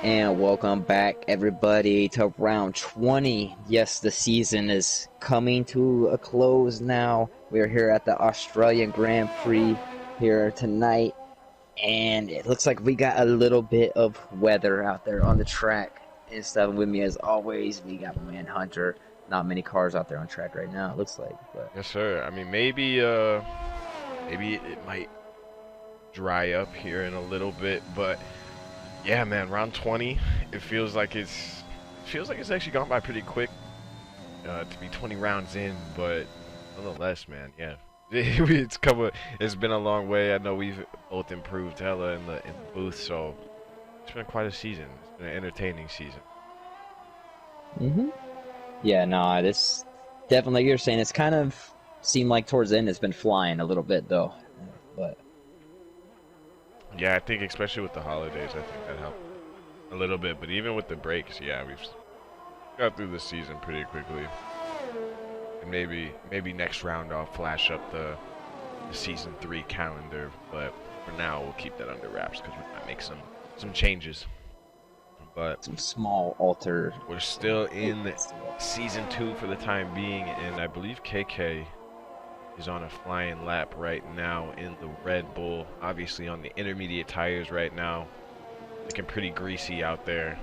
And welcome back, everybody, to round 20. Yes, the season is coming to a close now. We're here at the Australian Grand Prix here tonight, and it looks like we got a little bit of weather out there on the track and stuff. With me, as always, we got my man Hunter. Not many cars out there on track right now, it looks like. But Yes, sir. I mean, maybe it might dry up here in a little bit, but yeah, man, round 20, it feels like it's actually gone by pretty quick to be 20 rounds in, but nonetheless, man, yeah, it's been a long way. I know we've both improved hella in the booth, so it's been quite a season. It's been an entertaining season. yeah, no, this definitely, like you're saying, it's kind of seemed like towards the end it's been flying a little bit though. But Yeah, I think especially with the holidays, I think that helped a little bit. But even with the breaks, yeah, we've got through the season pretty quickly. And maybe next round I'll flash up the season 3 calendar. But for now, we'll keep that under wraps because we might make some changes. But some small alter. we're still in season 2 for the time being, and I believe KK is on a flying lap right now in the Red Bull. Obviously on the intermediate tires right now. Looking pretty greasy out there.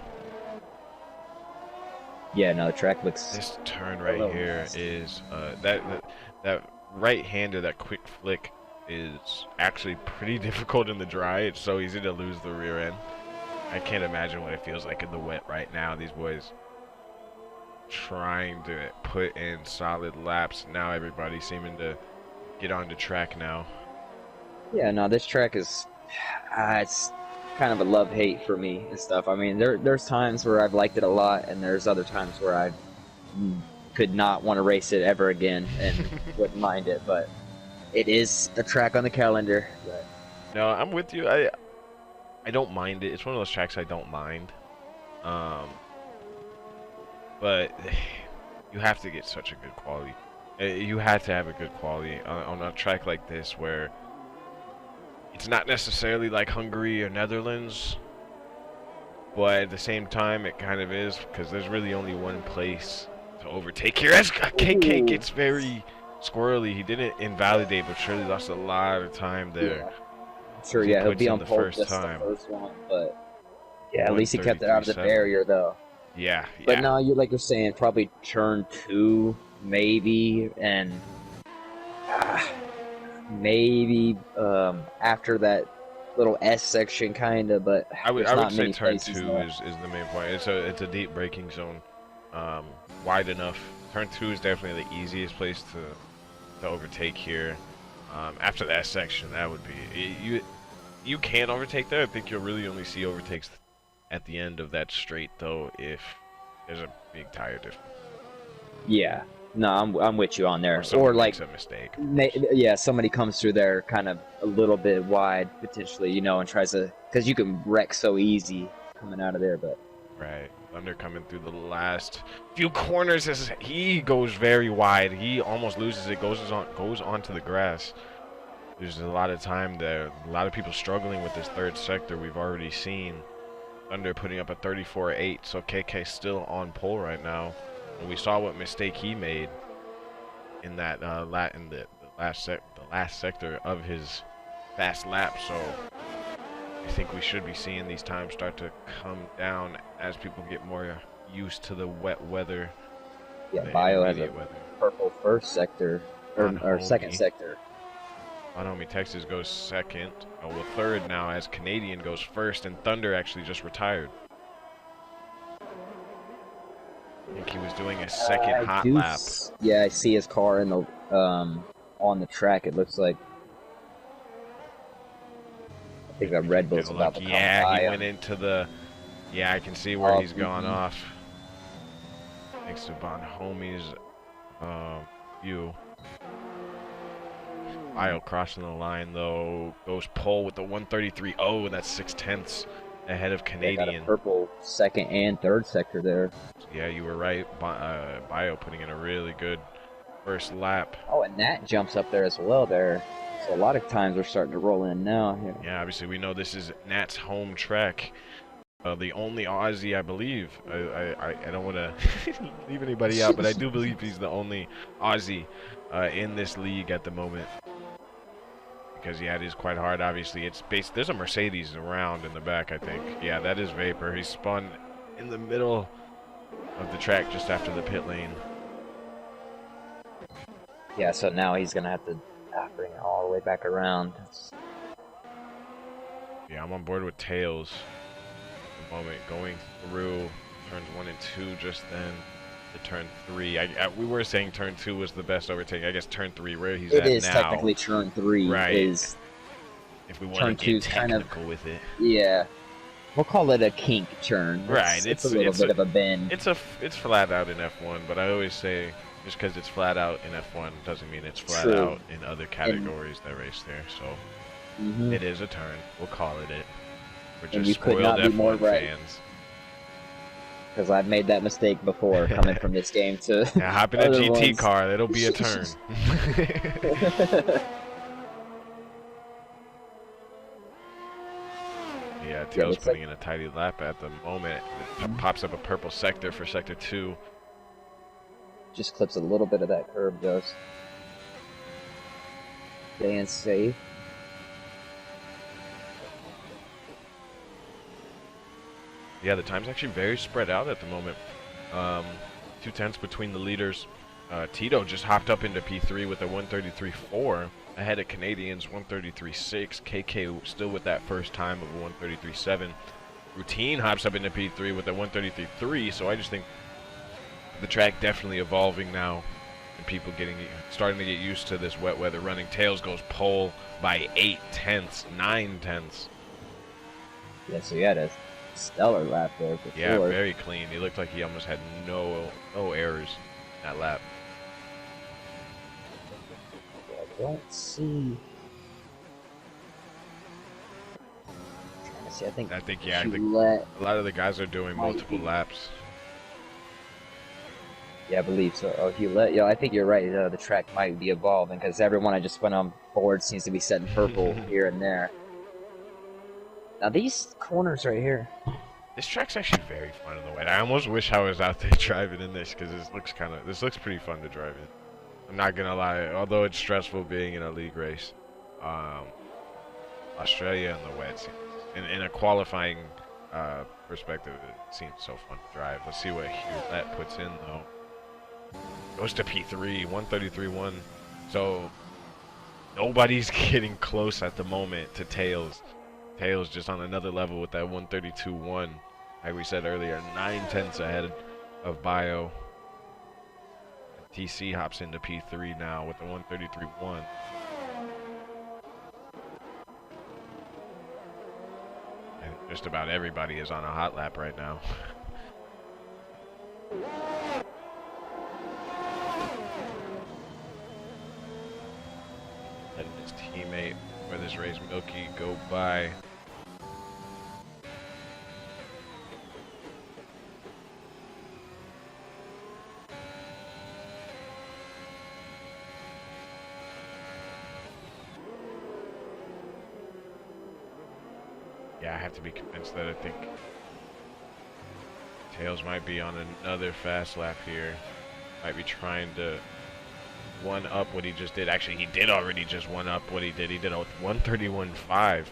Yeah, no, the track looks. This turn right here is that right-hander, that quick flick is actually pretty difficult in the dry. It's so easy to lose the rear end. I can't imagine what it feels like in the wet right now. These boys trying to put in solid laps. Now everybody's seeming to get on the track now. Yeah, no, this track is. It's kind of a love-hate for me and stuff. I mean, there's times where I've liked it a lot, and there's other times where I could not want to race it ever again and wouldn't mind it. But it is a track on the calendar. But No, I'm with you. I don't mind it. It's one of those tracks I don't mind. But you have to get such a good quality. You have to have a good quality on a track like this where it's not necessarily like Hungary or Netherlands, but at the same time it kind of is because there's really only one place to overtake here. As KK gets very squirrely, he didn't invalidate, but surely lost a lot of time there. yeah, sure, yeah, he'll be on the pole first just time. the first one, but yeah, at least he kept it out of the 133.7. barrier though. Yeah, But yeah. no, you like you're saying, probably turn 2, maybe, and maybe after that little S section, kind of. But I would there's not say many turn places 2 left. is the main point. It's a deep braking zone, wide enough. Turn 2 is definitely the easiest place to overtake here. After the S section, that would be you can overtake there. I think you'll really only see overtakes at the end of that straight though, if there's a big tire difference. Yeah, no, I'm with you on there. Or someone Or like, makes a mistake. yeah, somebody comes through there kind of a little bit wide potentially, you know, and tries to, because you can wreck so easy coming out of there. But Right. Thunder coming through the last few corners as he goes very wide. He almost loses it, goes onto the grass. There's a lot of time there. A lot of people struggling with this third sector. We've already seen Thunder putting up a 34.8, so KK still on pole right now. And we saw what mistake he made in that the last sector of his fast lap. So I think we should be seeing these times start to come down as people get more used to the wet weather. yeah, the Bio has a intermediate weather. purple first sector, or second sector. Bonhomie, Texas goes second. Oh, well, third now as Canadian goes first, and Thunder actually just retired. I think he was doing a second hot lap. Yeah, I see his car in the on the track. It looks like. I think that Red Bull's Good about luck. to come Yeah, by he him. went into the. Yeah, I can see where Oh, he's gone mhm. off. Thanks to Bonhomie's view. Bio crossing the line though, goes pole with the 133.0, and that's 6/10 ahead of They Canadian. got a purple second and third sector there. Yeah, you were right. Bio putting in a really good first lap. Oh, and Nat jumps up there as well there. So a lot of times we're starting to roll in now here. Yeah, obviously we know this is Nat's home track. The only Aussie, I believe. I don't want to leave anybody out, but I do believe he's the only Aussie in this league at the moment. Because yeah, it is quite hard. Obviously, it's based. There's a Mercedes around in the back, I think. Yeah, that is Vapor. He spun in the middle of the track just after the pit lane. Yeah, so now he's gonna have to bring it all the way back around. Yeah, I'm on board with Tails. At the moment, going through turns 1 and 2 just then to turn 3. We were saying turn 2 was the best overtake. I guess turn 3, where he's at now. It is technically turn 3. Right. Is if we want to get technical kind of, with it. Yeah. We'll call it a kink turn. Right. It's a little bit of a bend. It's flat out in F1, but I always say just because it's flat out in F1 doesn't mean it's flat out in other categories that race there. So it is a turn. We'll call it it. We're just spoiled F1 fans. Because I've made that mistake before coming from this game to. Yeah, hop in a GT car. It'll be a turn. Yeah, Tails putting in a tidy lap at the moment. It pops up a purple sector for sector 2. Just clips a little bit of that curb, does. Staying safe. Yeah, the time's actually very spread out at the moment. 2/10 between the leaders. Tito just hopped up into P3 with a 133.4 ahead of Canadians 133.6. KK still with that first time of a 133.7. Routine hops up into P3 with a 133.3. So I just think the track definitely evolving now, and people starting to get used to this wet weather running. Tails goes pole by 8/10, 9/10. Yeah, so you had a stellar lap there for yeah, sure. very clean. He looked like he almost had no errors in that lap. I don't see. I think yeah, a lot of the guys are doing multiple laps. Yeah, I believe so. Oh, yeah, I think you're right. The track might be evolving because everyone I just went on board seems to be setting purple here and there. Now these corners right here. This track's actually very fun in the wet. I almost wish I was out there driving in this because this looks pretty fun to drive in. I'm not gonna lie, although it's stressful being in a league race. Australia in the wet, in a qualifying perspective, it seems so fun to drive. Let's see what Hewlett puts in though. Goes to P3, 133.1. So nobody's getting close at the moment to Tails. Tails just on another level with that 132.1. Like we said earlier, 9/10 ahead of Bio. TC hops into P3 now with the 133.1. And just about everybody is on a hot lap right now. Letting his teammate for this race, Milky, go by. Yeah, I have to be convinced that I think Tails might be on another fast lap here. Might be trying to one up what he just did. Actually, he did already just one up what he did. He did a 131.5.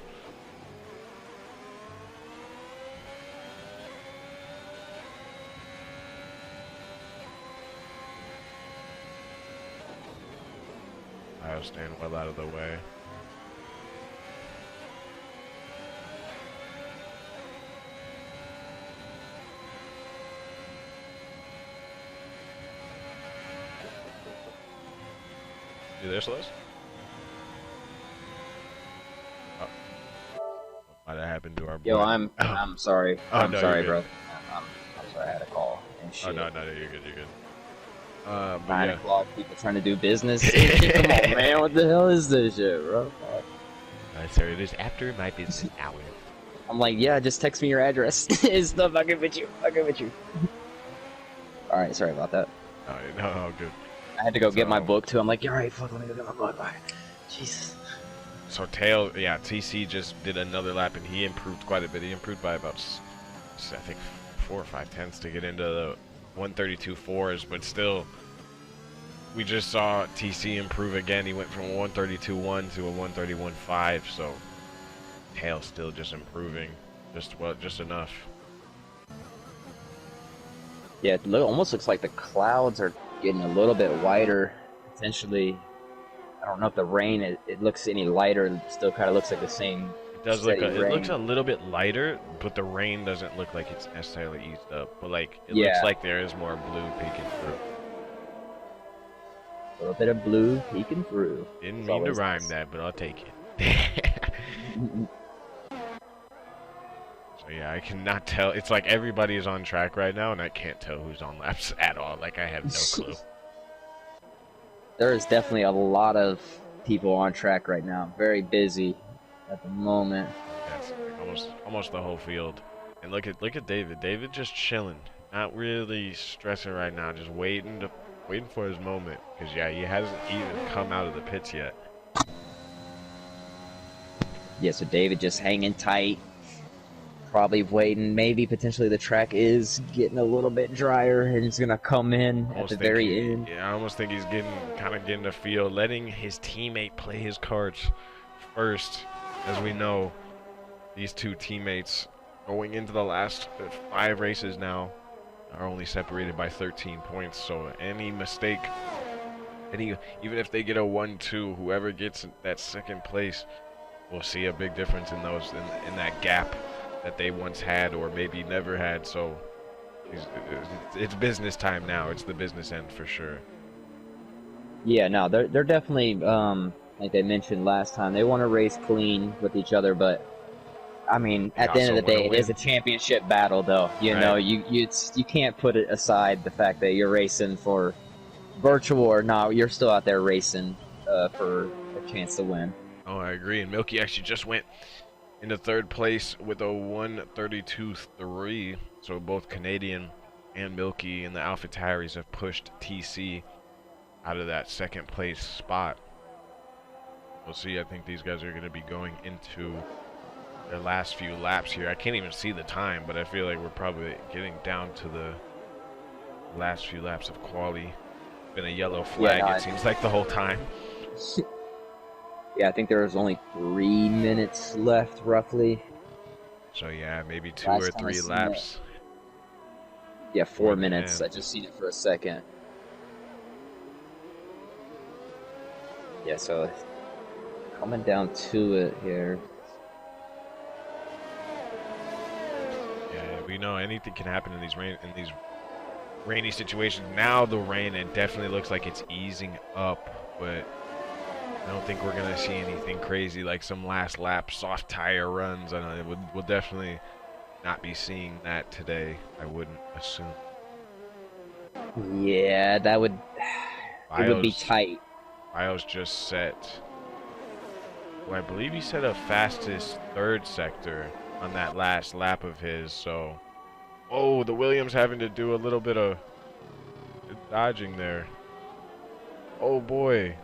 I'll stand well out of the way. You there, Celeste? Oh. What might have happened to our boy? Yo, I'm sorry. Oh, I'm no, sorry, bro. I'm sorry, I had a call and shit. Oh, no, you're good, you're good. 9 o'clock, people trying to do business. Come on, man, what the hell is this shit, bro? Sorry, it is after my business hour. I'm like, yeah, just text me your address. It's the fucking with you. Alright, sorry about that. Oh, no, good. I had to go get my book too. I'm like, alright, fuck, let me go get my book. Bye. Jesus. So TC just did another lap and he improved quite a bit. He improved by about I think 4 or 5 tenths to get into the 132.4s, but still, we just saw TC improve again. He went from a 132.1 to a 131.5, so tail still just improving, just enough. Yeah, it almost looks like the clouds are getting a little bit wider. Potentially, I don't know if the rain it looks any lighter. It still kind of looks like the same. It does look. It looks a little bit lighter, but the rain doesn't look like it's necessarily eased up. But like it looks like there is more blue peeking through. A little bit of blue peeking through. Didn't mean to rhyme that, but I'll take it. So yeah, I cannot tell. It's like everybody is on track right now, and I can't tell who's on laps at all. Like I have no clue. There is definitely a lot of people on track right now. Very busy at the moment. Yes, like almost the whole field. And look at David. David just chilling, not really stressing right now, just waiting for his moment. Because yeah, he hasn't even come out of the pits yet. Yeah, so David just hanging tight. Probably waiting. Maybe potentially the track is getting a little bit drier and he's gonna come in at the very end. Yeah, I almost think he's kind of getting the feel, letting his teammate play his cards first. As we know, these two teammates going into the last 5 races now are only separated by 13 points. So any mistake, even if they get a 1-2, whoever gets that second place will see a big difference in in that gap that they once had or maybe never had. So it's business time now. It's the business end for sure. Yeah, no, they're definitely like they mentioned last time, they want to race clean with each other, but I mean, at the end of the day, it is a championship battle, though. You know, you can't put it aside the fact that you're racing for virtual or not. You're still out there racing for a chance to win. Oh, I agree. And Milky actually just went into 3rd place with a 132.3. So both Canadian and Milky and the AlphaTauris have pushed TC out of that 2nd place spot. We'll see. I think these guys are going to be going into their last few laps here. I can't even see the time, but I feel like we're probably getting down to the last few laps of quali. Been a yellow flag, it seems like the whole time. Yeah, I think there was only 3 minutes left, roughly. So yeah, maybe 2 or 3 laps. Yeah, 4 minutes. I just seen it for a second. Yeah, so coming down to it here. Yeah, we know anything can happen in these rainy situations. Now the rain, it definitely looks like it's easing up, but I don't think we're gonna see anything crazy like some last lap soft tire runs. I know we'll definitely not be seeing that today, I wouldn't assume. Yeah, it would be tight. Bios just set, well, I believe he set a fastest 3rd sector on that last lap of his, so oh, the Williams having to do a little bit of dodging there. Oh boy.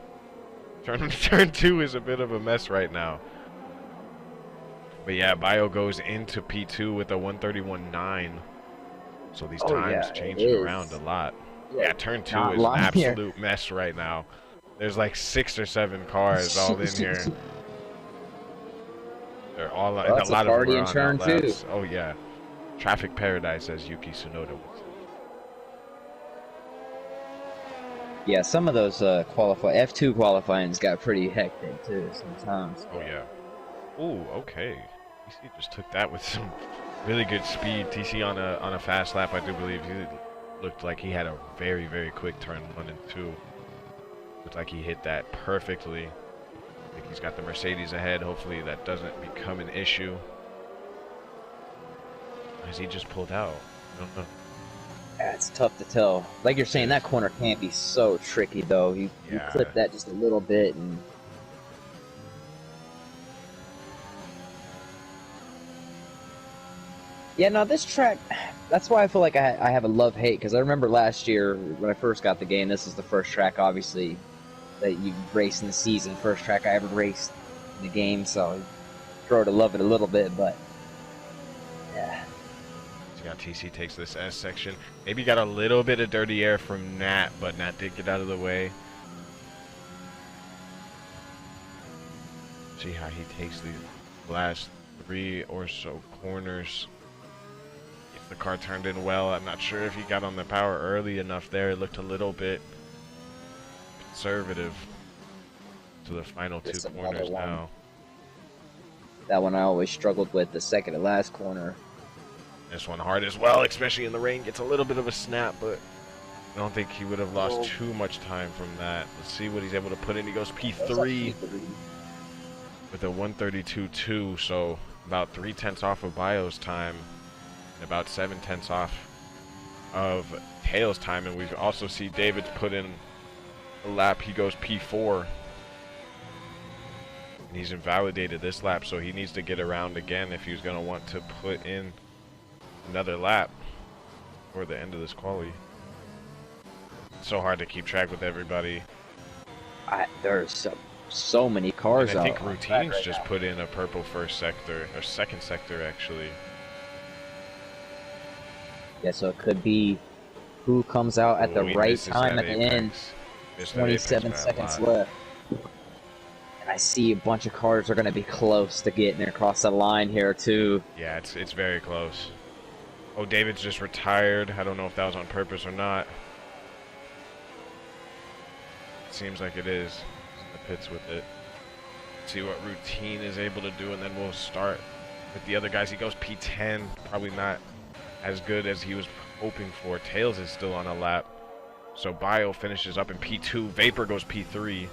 Turn 2 is a bit of a mess right now. But yeah, Bio goes into P2 with a 131.9. So these times changing around a lot. Yeah, turn 2 is an absolute mess right now. There's like 6 or 7 cars all in here. They're all and a lot of them are on turn 2. Oh yeah. Traffic paradise, as Yuki Tsunoda would say. Yeah, some of those F2 qualifyings got pretty hectic too sometimes. Oh yeah. Ooh, okay. TC just took that with some really good speed. TC on a fast lap, I do believe. He looked like he had a very, very quick turn 1 and 2. Looked like he hit that perfectly. I think he's got the Mercedes ahead. Hopefully that doesn't become an issue. Has he just pulled out? I don't know. Yeah, it's tough to tell. Like you're saying, that corner can't be so tricky, though. You clip that just a little bit, and yeah, no, this track. That's why I feel like I have a love-hate, because I remember last year when I first got the game. This is the first track, obviously, that you race in the season. First track I ever raced in the game, so I grow to love it a little bit. But yeah, Yeah, TC takes this S section. Maybe got a little bit of dirty air from Nat, but Nat did get out of the way. See how he takes the last 3 or so corners. If the car turned in well, I'm not sure if he got on the power early enough there. It looked a little bit conservative to the final 2 corners now. That one I always struggled with, the second to last corner. This one hard as well, especially in the rain. Gets a little bit of a snap, but I don't think he would have lost too much time from that. Let's see what he's able to put in. He goes P3 with a 132.2, so about 3/10 off of Bio's time and about 7/10 off of Tails' time. And we also see David's put in a lap. He goes P4. And he's invalidated this lap, so he needs to get around again if he's going to want to put in another lap for the end of this quali. It's so hard to keep track with everybody. There's so many cars and I out. think Routines right just put in a purple first sector, or second sector actually. Yeah, so it could be who comes out at the right time at the end. 27 seconds left. And I see a bunch of cars are going to be close to getting across the line here too. Yeah, it's very close. Oh, David's just retired. I don't know if that was on purpose or not. Seems like it is. The pits with it. See what Routine is able to do, and then we'll start with the other guys. He goes P10. Probably not as good as he was hoping for. Tails is still on a lap. So Bio finishes up in P2. Vapor goes P3.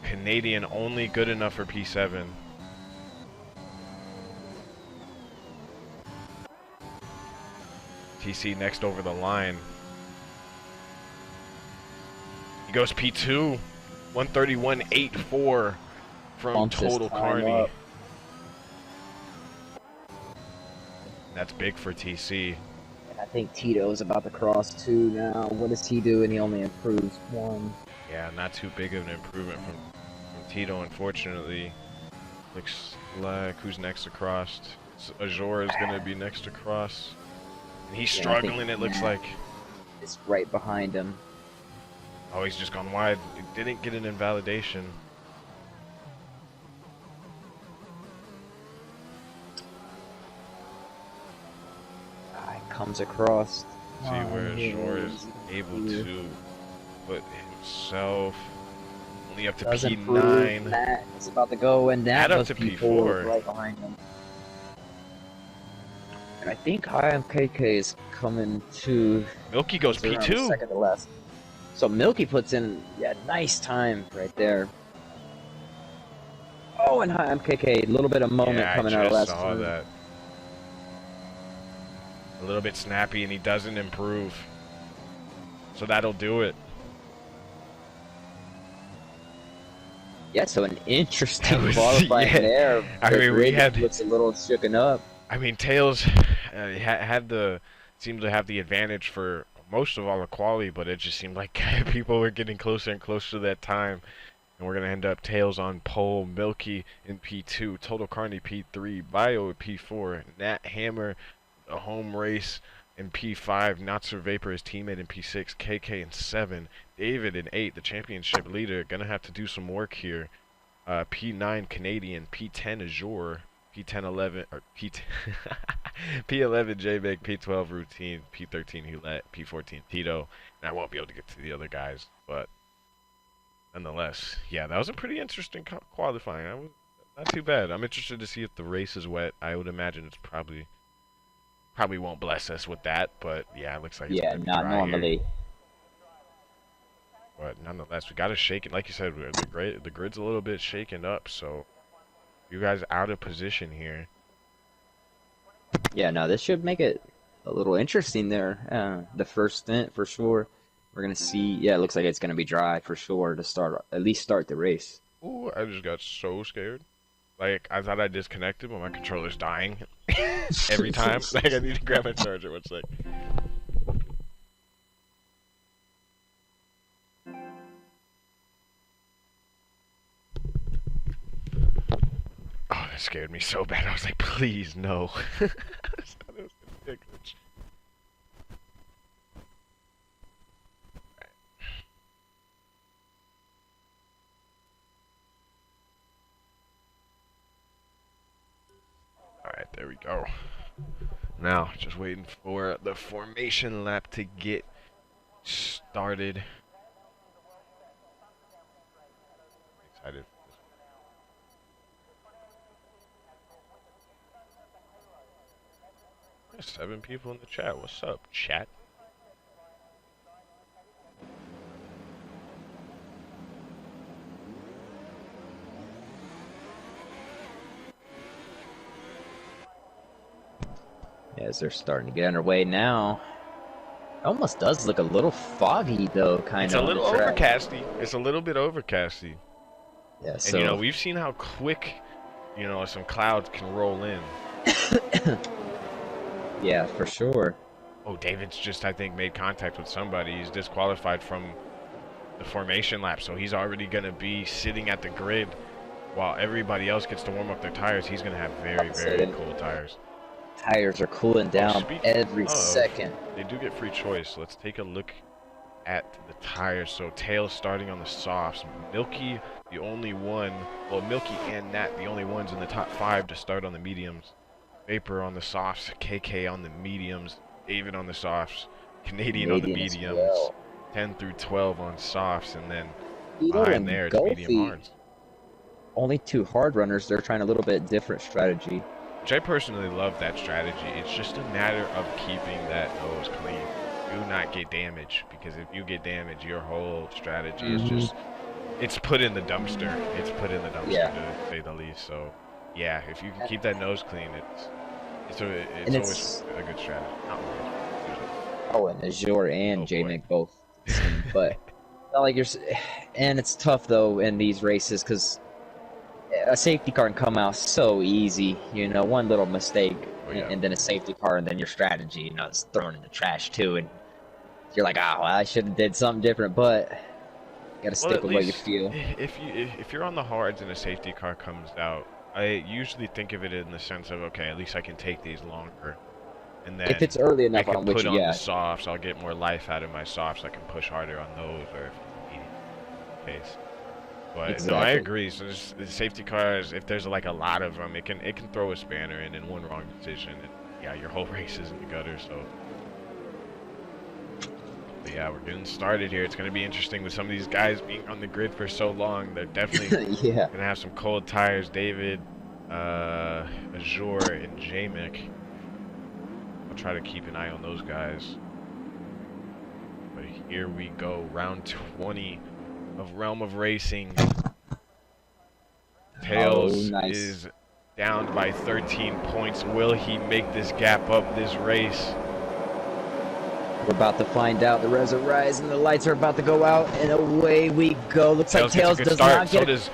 Canadian only good enough for P7. TC next over the line. He goes P2. 131.84 from Total Carney. That's big for TC. And I think Tito's about to cross 2 now. What does he do? And he only improves 1. Yeah, not too big of an improvement from Tito, unfortunately. Looks like who's next across? Azor is going to be next across. And he's struggling, it looks like. It's right behind him. Oh, he's just gone wide. He didn't get an invalidation. Comes across. See where Azor is able to put himself only up to P9. It's about to go, and that up to P4 right behind him. And I think IMKK is coming to. Milky goes P2. Second to last. So Milky puts in nice time right there. Oh, and IMKK, a little bit of moment coming out of last saw that. A little bit snappy, and he doesn't improve. So that'll do it. Yeah, so an interesting qualifying there. I mean, we had looks a little shooken up. I mean, Tails seemed to have the advantage for most of all the quali, but it just seemed like people were getting closer and closer to that time. And we're gonna end up Tails on pole, Milky in P2, Total Carney P3, Bio at P4, Nat Hammer a home race in P5, Not Sir Vapor his teammate in P6, KK in 7, David in 8, the championship leader. Gonna have to do some work here. P9 Canadian, P10 Azure, P10 11 or P10 P11 J-Big, P12 Routine, P13 Hulette, P14 Tito. And I won't be able to get to the other guys, but nonetheless, yeah, that was a pretty interesting qualifying. Not too bad. I'm interested to see if the race is wet. I would imagine it's probably won't bless us with that, but yeah, it looks like it's not normally. Here. But nonetheless, we got to shake it. Like you said, the grid's a little bit shaken up, so you guys out of position here. Yeah, no, this should make it a little interesting there. The first stint for sure. We're gonna see. Yeah, it looks like it's gonna be dry for sure to at least start the race. Ooh, I just got so scared. Like, I thought I disconnected, but my controller's dying every time. Like, I need to grab my charger. One sec. Oh, that scared me so bad. I was like, please, no. I thought it was ridiculous. Alright, there we go. Now, just waiting for the formation lap to get started. Excited. There's 7 people in the chat. What's up, chat? As they're starting to get underway now. It almost does look a little foggy though, kind It's of. a little overcasty. It's a little bit overcasty. Yeah, so, and we've seen how quick, some clouds can roll in. Yeah, for sure. Oh, David's just, I think, made contact with somebody. He's disqualified from the formation lap, so he's already going to be sitting at the grid while everybody else gets to warm up their tires. He's going to have very, very cool tires. Tires are cooling down every second. They do get free choice. Let's take a look at the tires. So Tails starting on the softs. Milky, the only one. Well, Milky and Nat, the only ones in the top 5 to start on the mediums. Vapor on the softs. KK on the mediums. David on the softs. Canadian on the mediums. Well. 10 through 12 on softs. And then behind there, it's medium hards. Only 2 hard runners. They're trying a little bit different strategy. Which I personally love that strategy. It's just a matter of keeping that nose clean. Do not get damage, because if you get damage, your whole strategy is just, it's put in the dumpster. It's put in the dumpster, to say the least. So, yeah, if you can keep that nose clean, it's always a good strategy. Not always, oh, and Azure and J-Mick both. But, not like and it's tough, though, in these races, because a safety car can come out so easy, one little mistake, and then a safety car, and then your strategy, is thrown in the trash too, and you're like, oh, well, I should have did something different, but you gotta stick with what you feel. If you're on the hards and a safety car comes out, I usually think of it in the sense of, okay, at least I can take these longer, and then if it's early enough, I can put on the softs. I'll get more life out of my softs. I can push harder on those, or if need case. But no, I agree. So the safety cars, if there's like a lot of them, it can throw a spanner in, and one wrong decision, and yeah, your whole race is in the gutter. So, but yeah, we're getting started here. It's going to be interesting with some of these guys being on the grid for so long. They're definitely going to have some cold tires. David, Azure, and J-Mick. I'll try to keep an eye on those guys. But here we go, round 20. Of Realm of Racing. Tails is down by 13 points. Will he make this gap up this race? We're about to find out. The res are rising, the lights are about to go out, and away we go. Looks like Tails does not get. So does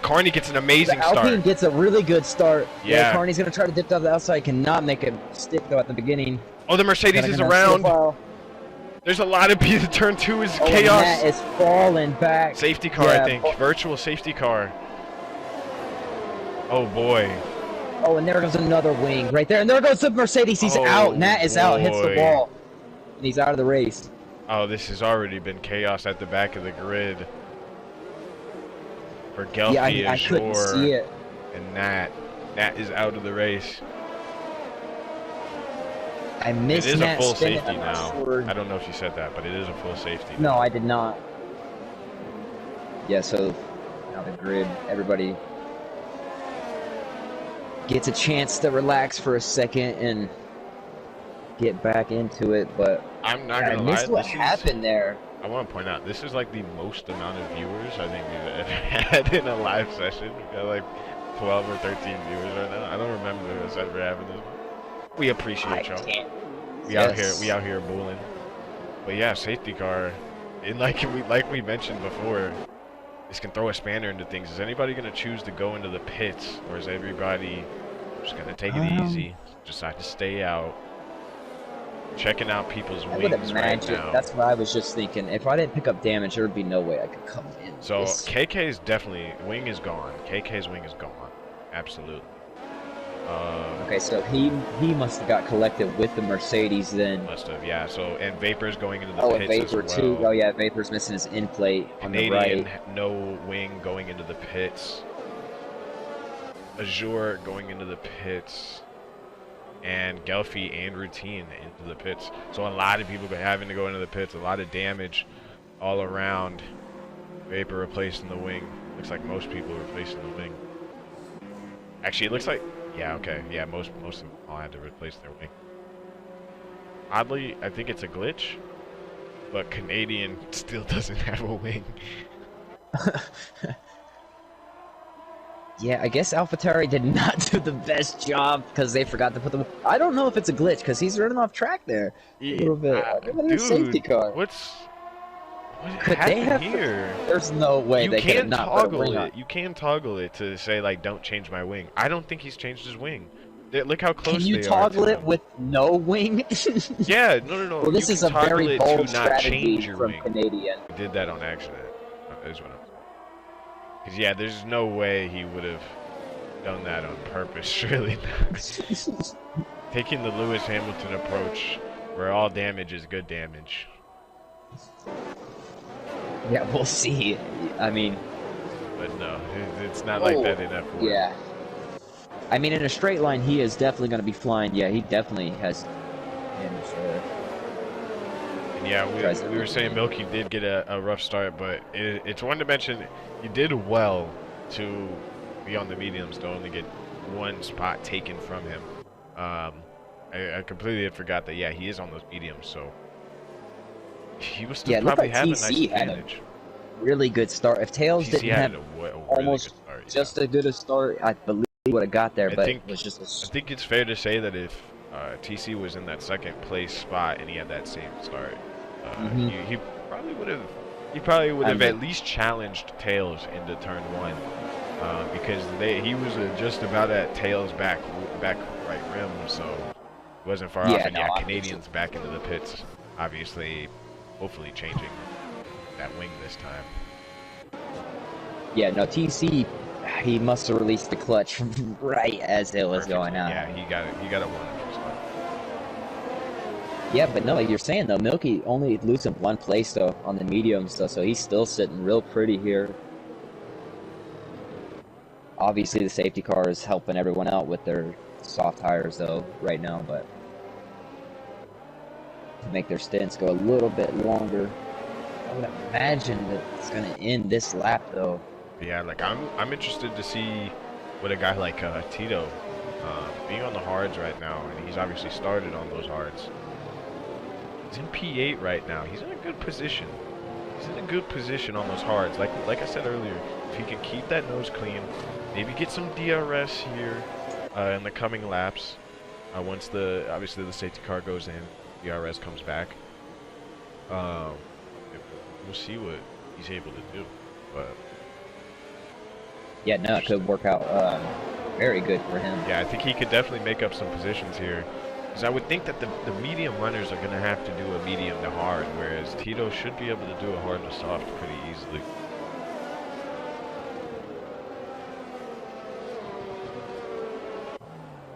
Carney. Gets an amazing start. Alpine gets a really good start. Yeah, Carney's gonna try to dip to the outside. Cannot make it stick though at the beginning. Oh, the Mercedes is around. There's a lot of people. Turn 2 is chaos. Matt is falling back. Safety car, I think. Virtual safety car. Oh, boy. Oh, and there goes another wing right there. And there goes the Mercedes. He's out. Nat is out. Hits the wall. And he's out of the race. Oh, this has already been chaos at the back of the grid. For Gelfie, I couldn't see it. And Nat. Nat is out of the race. I missed It is Nat a full spinning. safety now. I don't know if you said that, but it is a full safety. No, I did not. Yeah, so now the grid, everybody gets a chance to relax for a second and get back into it, but I'm not gonna lie. I missed what happened there. I want to point out, this is like the most amount of viewers I think we've ever had in a live session. We've got like 12 or 13 viewers right now. I don't remember us ever having this. We appreciate y'all. We out here bowling. But yeah, safety car. And like we mentioned before, this can throw a spanner into things. Is anybody gonna choose to go into the pits, or is everybody just gonna take it easy? Decide to stay out. Checking out people's wings right now. That's what I was just thinking. If I didn't pick up damage, there would be no way I could come in. So KK's definitely wing is gone. KK's wing is gone. absolutely. Okay, so he must have got collected with the Mercedes then. Must have, yeah. So, and Vapor's going into the Oh, and pits Vapor as too. well. Oh yeah, Vapor's missing his end plate on the Canadian, right. no wing going into the pits. Azure going into the pits. And Gelfie and Routine into the pits. So a lot of people having to go into the pits. A lot of damage all around. Vapor replacing the wing. Looks like most people are replacing the wing. Actually, it looks like... Yeah, okay. Yeah, most of them all had to replace their wing. Oddly, I think it's a glitch. But Canadian still doesn't have a wing. Yeah, I guess AlphaTauri did not do the best job because they forgot to put them. I don't know if it's a glitch because he's running off track there a little bit. Dude, safety car. What Could they have here? There's no way they could not put a wing on. You can toggle it to say like, don't change my wing. I don't think he's changed his wing. Look how close they are. Can you they toggle it with no wing? Yeah, no. Well, this is a very bold strategy from wing. Canadian. He did that on accident. Is what I'm saying. Because yeah, there's no way he would have done that on purpose. Surely not. Taking the Lewis Hamilton approach, where all damage is good damage. Yeah, we'll see. I mean, but no, it's not like that in F1. Yeah. I mean, in a straight line, he is definitely going to be flying. Yeah, he definitely has. And yeah, we were saying Milky did get a rough start, but it's one to mention he did well to be on the mediums to only get one spot taken from him. I completely had forgot that. Yeah, he is on those mediums, so he was still probably having a nice advantage. Really good start. If Tails didn't have almost just as good a start, I believe he would have got there. But it was just. I think it's fair to say that if TC was in that second place spot and he had that same start, he probably would have. He probably would have at least challenged Tails into turn one, because he was just about at Tails' back right rim, so it wasn't far off. And yeah, Canadians back into the pits, obviously, hopefully changing that wing this time. Yeah, no, TC, he must have released the clutch right as it was going out. Yeah, he got it one. Yeah, but no, like you're saying though, Milky only losing one place though on the medium stuff, so he's still sitting real pretty here. Obviously, the safety car is helping everyone out with their soft tires though right now, but to make their stints go a little bit longer. I would imagine that it's gonna end this lap though. Yeah, like I'm interested to see what a guy like Tito, being on the hards right now, and he's obviously started on those hards. He's in P8 right now. He's in a good position. He's in a good position on those hards. Like I said earlier, if he can keep that nose clean, maybe get some DRS here in the coming laps. Once obviously the safety car goes in, DRS comes back. We'll see what he's able to do. But yeah, no, it could work out very good for him. Yeah, I think he could definitely make up some positions here. Because I would think that the medium runners are going to have to do a medium to hard, whereas Tito should be able to do a hard to soft pretty easily.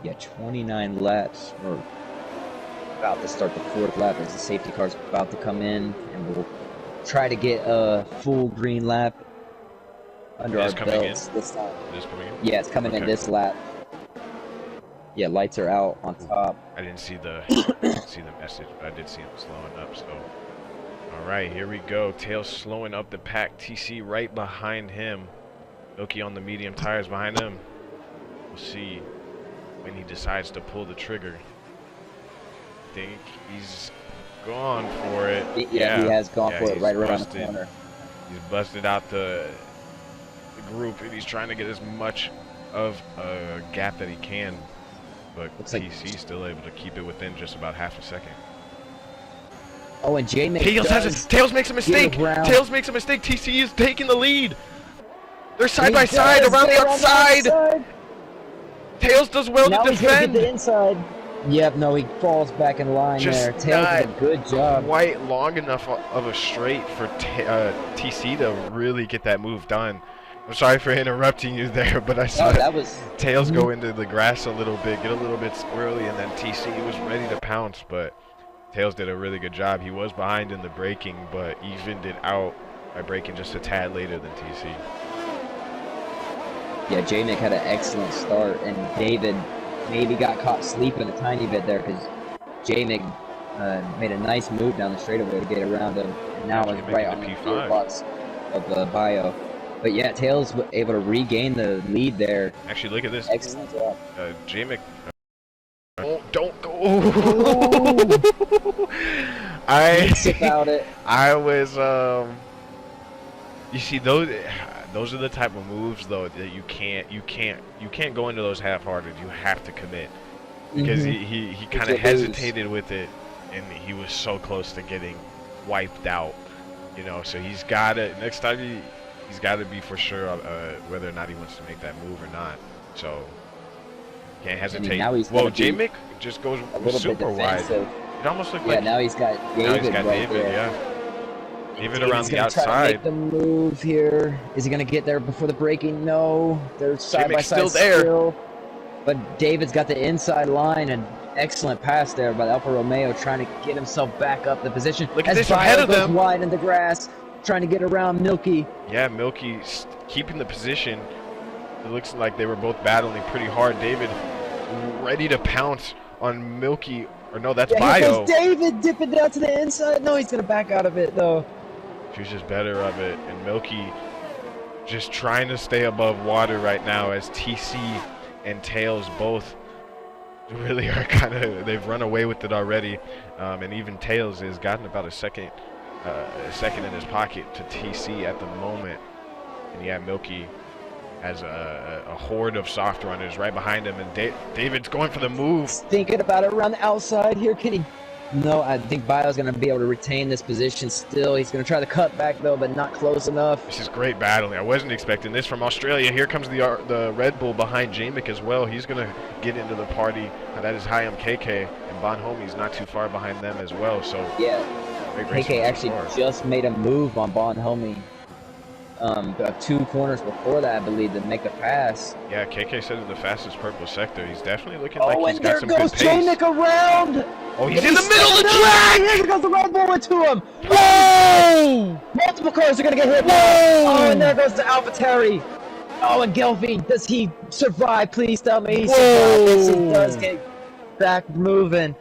Yeah, 29 laps. We're about to start the fourth lap as the safety car's about to come in, and we'll try to get a full green lap under our belts this time. It is coming in? Yeah, it's coming in this lap. Yeah, lights are out on top. I didn't see the message, but I did see him slowing up. So, all right, here we go. Tails slowing up the pack. TC right behind him. Milky on the medium tires behind him. We'll see when he decides to pull the trigger. I think he's gone for it. Yeah, he has gone for it right around the corner. He's busted out the group, and he's trying to get as much of a gap that he can. But TC's still able to keep it within just about half a second. Oh, and Tails makes a mistake. Tails makes a mistake. TC is taking the lead. They're side by side around the outside. Tails does well to defend. The inside. Yep, no, he falls back in line there. Tails did a good job. Quite long enough of a straight for TC to really get that move done. I'm sorry for interrupting you there, but I saw that was Tails go into the grass a little bit, get a little bit squirrely, and then TC was ready to pounce, but Tails did a really good job. He was behind in the braking, but evened it out by braking just a tad later than TC. Yeah, J-Mick had an excellent start, and David maybe got caught sleeping a tiny bit there because J-Mick made a nice move down the straightaway to get around him, and now it's right on the gearbox of Bio. But yeah, Tails was able to regain the lead there. Actually, look at this. Excellent job. J-Mick. Don't go. About it. I was you see those are the type of moves though that you can't go into those half-hearted. You have to commit because he kind of hesitated with it, and he was so close to getting wiped out. You know, so he's got to next time he's got to be for sure whether or not he wants to make that move or not. So can't hesitate. Whoa, J-Mick just goes super wide. It almost looked like now he's got David there. Yeah. David around the outside. Try to make the move here. Is he gonna get there before the braking? No. They're side by side still there. Still. But David's got the inside line, and excellent pass there by Alfa Romeo, trying to get himself back up the position. Look at this ahead of them. Wide in the grass, trying to get around Milky. Yeah, Milky keeping the position. It looks like they were both battling pretty hard. David ready to pounce on Milky. Or no, that's Bio. David dipping down to the inside. No, he's gonna back out of it though. She's just better of it, and Milky just trying to stay above water right now as TC and Tails both really are they've run away with it already, and even Tails has gotten about a second in his pocket to TC at the moment, and yeah, Milky has a horde of soft runners right behind him, and David's going for the move. Thinking about it around the outside here, can he? No, I think Bio's going to be able to retain this position still. He's going to try the cut back though, but not close enough. This is great battling. I wasn't expecting this from Australia. Here comes the Red Bull behind J-Mick as well. He's going to get into the party. That is Hayam KK, and Bon Homie's not too far behind them as well. So yeah, KK actually just made a move on Bon Homie. 2 corners before that, I believe, to make a pass. Yeah, KK said the fastest purple sector. He's definitely looking like he's got some good pace. Oh, and there goes J-Mick around! Oh, he's in the middle of the track! Here goes the Red Bull into him! Whoa! Multiple cars are gonna get hit. Whoa! Oh, and there goes the AlphaTauri. Oh, and Gelfi, does he survive? Please tell me he survives. Yes, he does get back moving.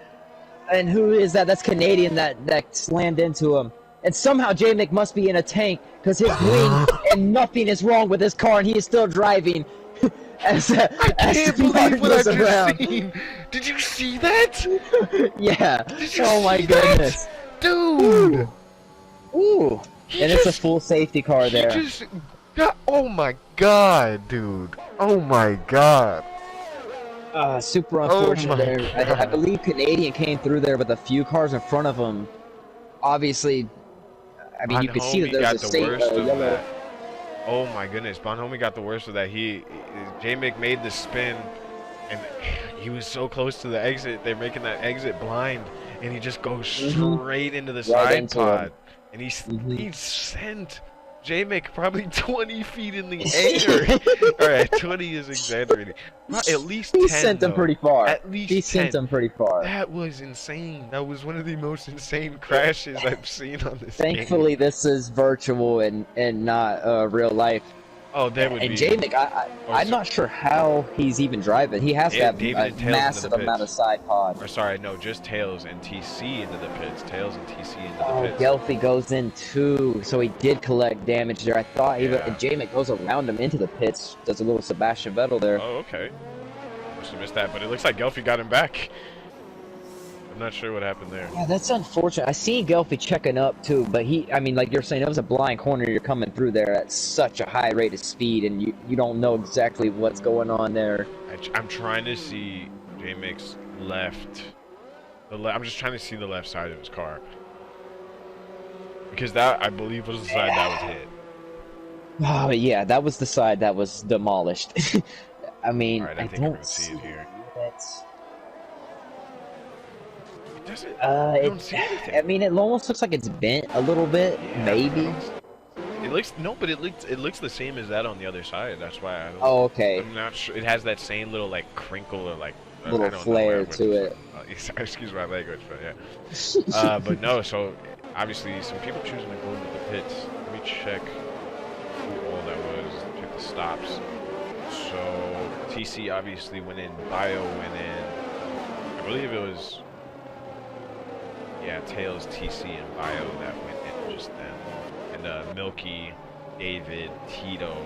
And who is that? That's Canadian that slammed into him. And somehow J-Mick must be in a tank because his wing and nothing is wrong with his car, and he is still driving. I can't believe what I've just seen. Did you see that? Yeah. Oh my goodness, dude. Ooh. And it's a full safety car there. Oh my god, dude. Oh my god. Super unfortunate there. I believe Canadian came through there with a few cars in front of him. Obviously, I mean, you can see that there's a state yellow. Oh my goodness, Bon Homie got the worst of that. J-Mick made the spin, and he was so close to the exit. They're making that exit blind, and he just goes straight into the side pod. And he sent J-Mick probably 20 feet in the air. Alright, 20 is exaggerating. At least 10, he sent them pretty far. At least he 10. Sent them pretty far. That was insane. That was one of the most insane crashes I've seen on this Thankfully, game. this is virtual and not real life. Oh, that would be. And J-Mick, I'm not sure how he's even driving. He has to have a massive amount of side pod. Or sorry, no, just Tails and TC into the pits. Tails and TC into the pits. Gelfi goes in too, so he did collect damage there. I thought J-Mick goes around him into the pits, does a little Sebastian Vettel there. Oh, okay. Must have missed that, but it looks like Gelfi got him back. I'm not sure what happened there. Yeah, that's unfortunate. I seen Gelfi checking up too, but I mean, like you're saying, it was a blind corner. You're coming through there at such a high rate of speed, and you don't know exactly what's going on there. I'm trying to see J-Mick's left. I'm just trying to see the left side of his car. Because that, I believe, was the side that was hit. Oh, yeah, that was the side that was demolished. I mean, Alright, I think I'm going to see it here. I don't see anything. I mean, it almost looks like it's bent a little bit, maybe. It looks but it looks the same as that on the other side. That's why I don't. Oh, okay. I'm not sure. It has that same little like crinkle or like Little I don't flair know to it. Excuse my language, but yeah. But no. So obviously, some people choosing to go into the pits. Let me check who all that was. Check the stops. So TC obviously went in. Bio went in. I believe it was. Yeah, Tails, TC, and Bio that went in just then. And Milky, David, Tito,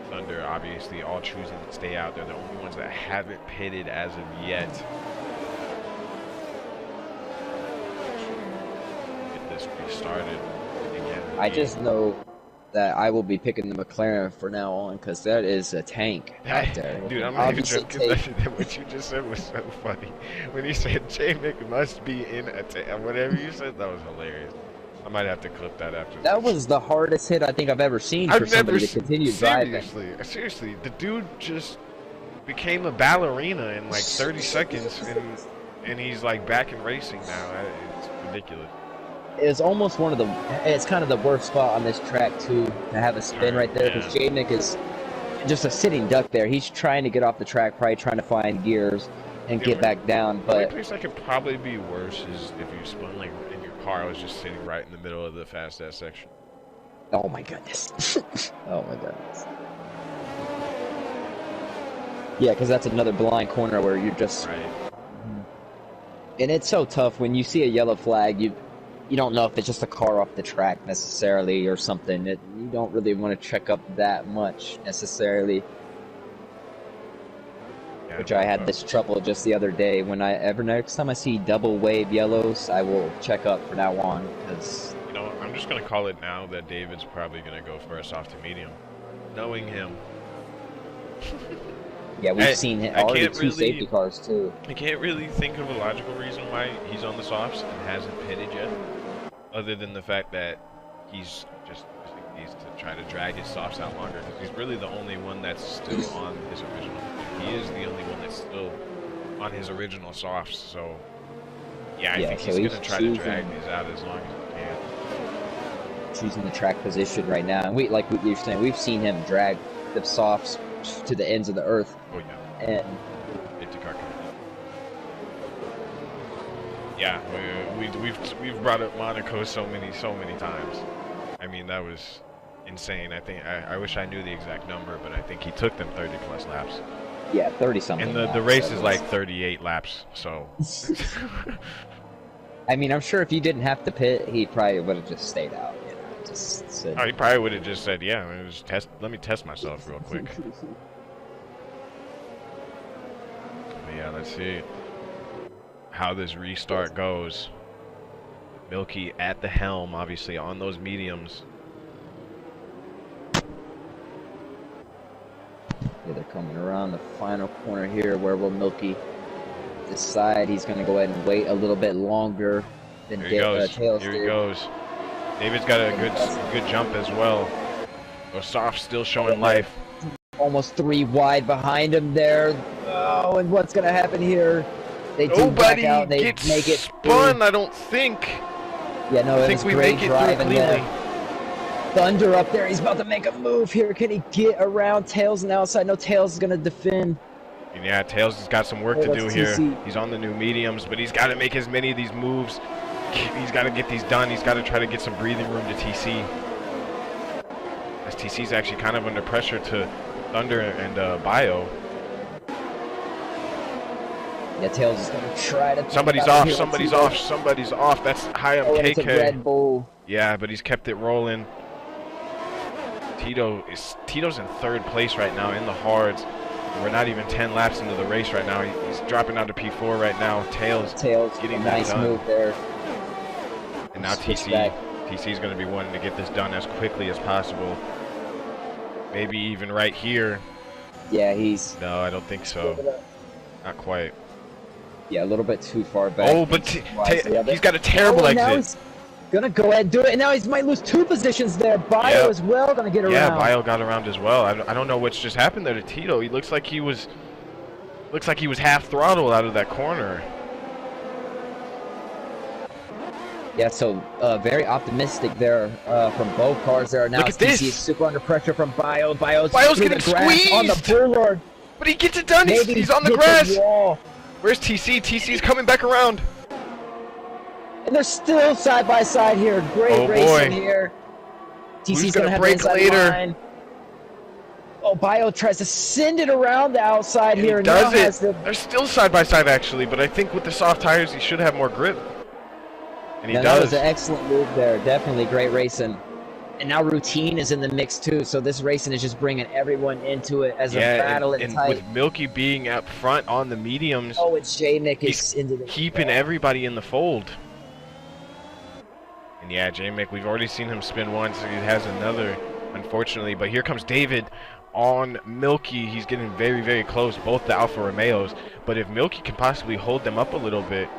Thunder, obviously all choosing to stay out. They're the only ones that haven't pitted as of yet. Get this restarted again. I just know that I will be picking the McLaren for now on because that is a tank out there. Dude, I'm not even joking. What you just said was so funny. When you said J-Mick must be in a tank, whatever you said, that was hilarious. I might have to clip that after that this. was the hardest hit I think I've ever seen for somebody to continue driving. Seriously, the dude just became a ballerina in like 30 seconds, and he's like back in racing now. It's ridiculous. It's almost one of the. It's kind of the worst spot on this track too to have a spin right there because J-Mick is just a sitting duck there. He's trying to get off the track, probably trying to find gears and get back down. But the only place that could probably be worse is if you spun like in your car. I was just sitting right in the middle of the fast ass section. Oh my goodness. Oh my goodness. Yeah, because that's another blind corner where you're just. Right. And it's so tough when you see a yellow flag. You don't know if it's just a car off the track necessarily or something. You don't really want to check up that much necessarily. Yeah, which I had this trouble just the other day. Next time I see double wave yellows, I will check up from now on because. You know, I'm just gonna call it now that David's probably gonna go for a soft to medium, knowing him. Yeah, we've seen him already two safety cars too. I can't really think of a logical reason why he's on the softs and hasn't pitted yet. Other than the fact that he's just needs to try to drag his softs out longer because he's really the only one that's still on his original. He is the only one that's still on his original softs. So yeah, I think he's gonna try to drag these out as long as he can. Choosing the track position right now, and like what you're saying, we've seen him drag the softs to the ends of the earth. Oh yeah. And yeah, we've brought up Monaco so many times. I mean, that was insane. I wish I knew the exact number, but I think he took them 30 plus laps. Yeah, 30 something. And the race is like 38 laps, so. I mean, I'm sure if he didn't have to pit, he probably would have just stayed out. You know, just said. Oh, he probably would have just said, "Yeah, let me test myself real quick." But yeah, let's see how this restart goes. Milky at the helm, obviously on those mediums. Yeah, they're coming around the final corner here. Where will Milky decide he's going to go ahead and wait a little bit longer than Tails did? Here he goes. David's got a good jump as well. Soft still showing life. Almost 3 wide behind him there. Oh, and what's going to happen here? They do back out. They make it spun. I don't think. Yeah, no, I think we make it through cleanly. Thunder up there. He's about to make a move here. Can he get around Tails on the outside? No, Tails is going to defend. Yeah, Tails has got some work to do here. He's on the new mediums, but he's got to make as many of these moves. He's got to get these done. He's got to try to get some breathing room to TC. As TC's actually kind of under pressure to Thunder and Bio. Yeah, Tails is going to try to... Somebody's off, somebody's off, somebody's off. That's high up KK. It's a Red Bull. Yeah, but he's kept it rolling. Tito's in 3rd place right now in the hards. We're not even 10 laps into the race right now. He's dropping down to P4 right now. Tails getting that nice done. Move there. And now TC's going to be wanting to get this done as quickly as possible. Maybe even right here. Yeah, he's... No, I don't think so. Not quite. Yeah, a little bit too far back. Oh, but he's got a terrible exit. Now he's gonna go ahead and do it, and now he might lose 2 positions there. Bio as well gonna get around. Yeah, Bio got around as well. I don't know what's just happened there to Tito. He looks like he was half throttle out of that corner. Yeah, so very optimistic there from both cars there. Now Look at this. TC is super under pressure from Bio. Bio's getting squeezed on the boulevard. But he gets it done. He's on the grass. Where's TC? TC's coming back around. And they're still side by side here. Great racing here. TC's gonna have break later? Line. Oh, Bio tries to send it around the outside here. He does it. They're still side by side actually, but I think with the soft tires he should have more grip. And he does. That was an excellent move there. Definitely great racing. And now routine is in the mix too, so this racing is just bringing everyone into it as a battle and tight. With Milky being up front on the mediums, it's J-Mick is into the keeping everybody in the fold. And yeah, J-Mick, we've already seen him spin once. He has another, unfortunately. But here comes David on Milky. He's getting very, very close, both the Alfa Romeos. But if Milky can possibly hold them up a little bit,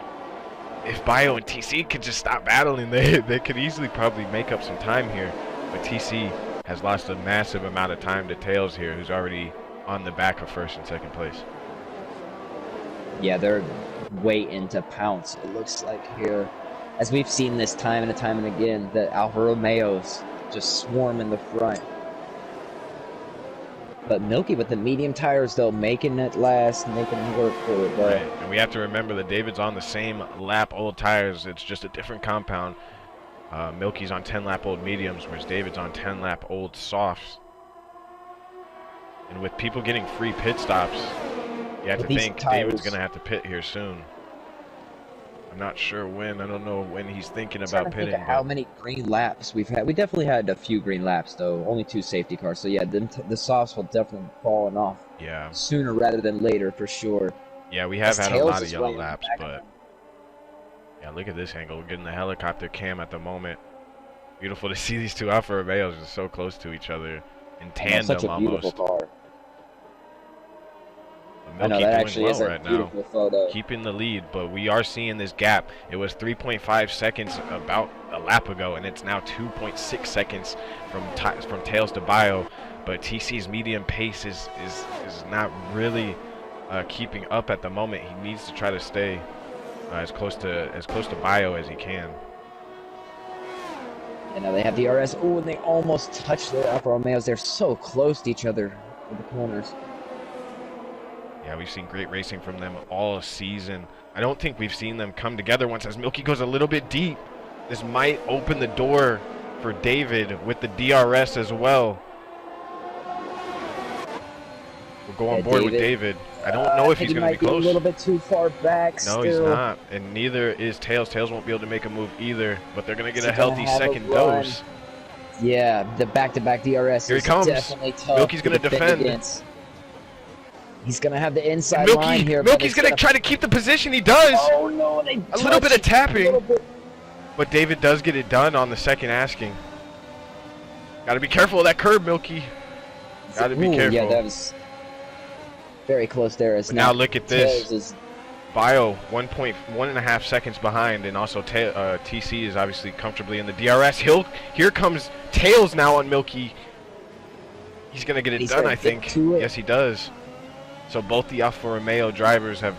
if Bio and TC could just stop battling, they could easily probably make up some time here. But TC has lost a massive amount of time to Tails here, who's already on the back of first and second place. Yeah, they're waiting to pounce, it looks like here. As we've seen this time and time and again, the Alfa Romeos just swarm in the front. But Milky with the medium tires, though, making it last, making it work for it. But... Right, and we have to remember that David's on the same lap old tires. It's just a different compound. Milky's on 10 lap old mediums, whereas David's on 10 lap old softs. And with people getting free pit stops, you have to think David's going to have to pit here soon. I'm not sure when. I don't know when he's thinking about pitting. How many green laps we've had? We definitely had a few green laps, though. Only 2 safety cars. So yeah, the softs will definitely falling off. Yeah. Sooner rather than later, for sure. Yeah, we have had a lot of yellow laps, but yeah, look at this angle. We're getting the helicopter cam at the moment. Beautiful to see these two Alfa Romeos are so close to each other in tandem such a almost. Beautiful car. Milky I know that actually is a beautiful photo. Keeping the lead, but we are seeing this gap. It was 3.5 seconds about a lap ago, and it's now 2.6 seconds from Tails to Bio. But TC's medium pace is not really keeping up at the moment. He needs to try to stay as close to Bio as he can. And now they have DRS. Oh, and they almost touched the Alfa Romeos. They're so close to each other in the corners. Yeah, we've seen great racing from them all season. I don't think we've seen them come together once. As Milky goes a little bit deep, this might open the door for David with the DRS as well. We'll go on board with David. I don't know if he's going to be close. A little bit too far back. No, he's not, and neither is Tails. Tails won't be able to make a move either, but they're going to get a healthy second dose. Yeah, the back-to-back DRS. Here he comes. Definitely tough. Milky's going to defend. He's going to have the inside line here. Milky's going to try to keep the position. He does. Oh, no. A little bit of tapping. But David does get it done on the second asking. Got to be careful of that curb, Milky. Got to be careful. Yeah, that was very close there. Now look at this. Bio 1.5 seconds behind, and also TC is obviously comfortably in the DRS. Here comes Tails now on Milky. He's going to get it done, I think. Yes, he does. So both the Alfa Romeo drivers have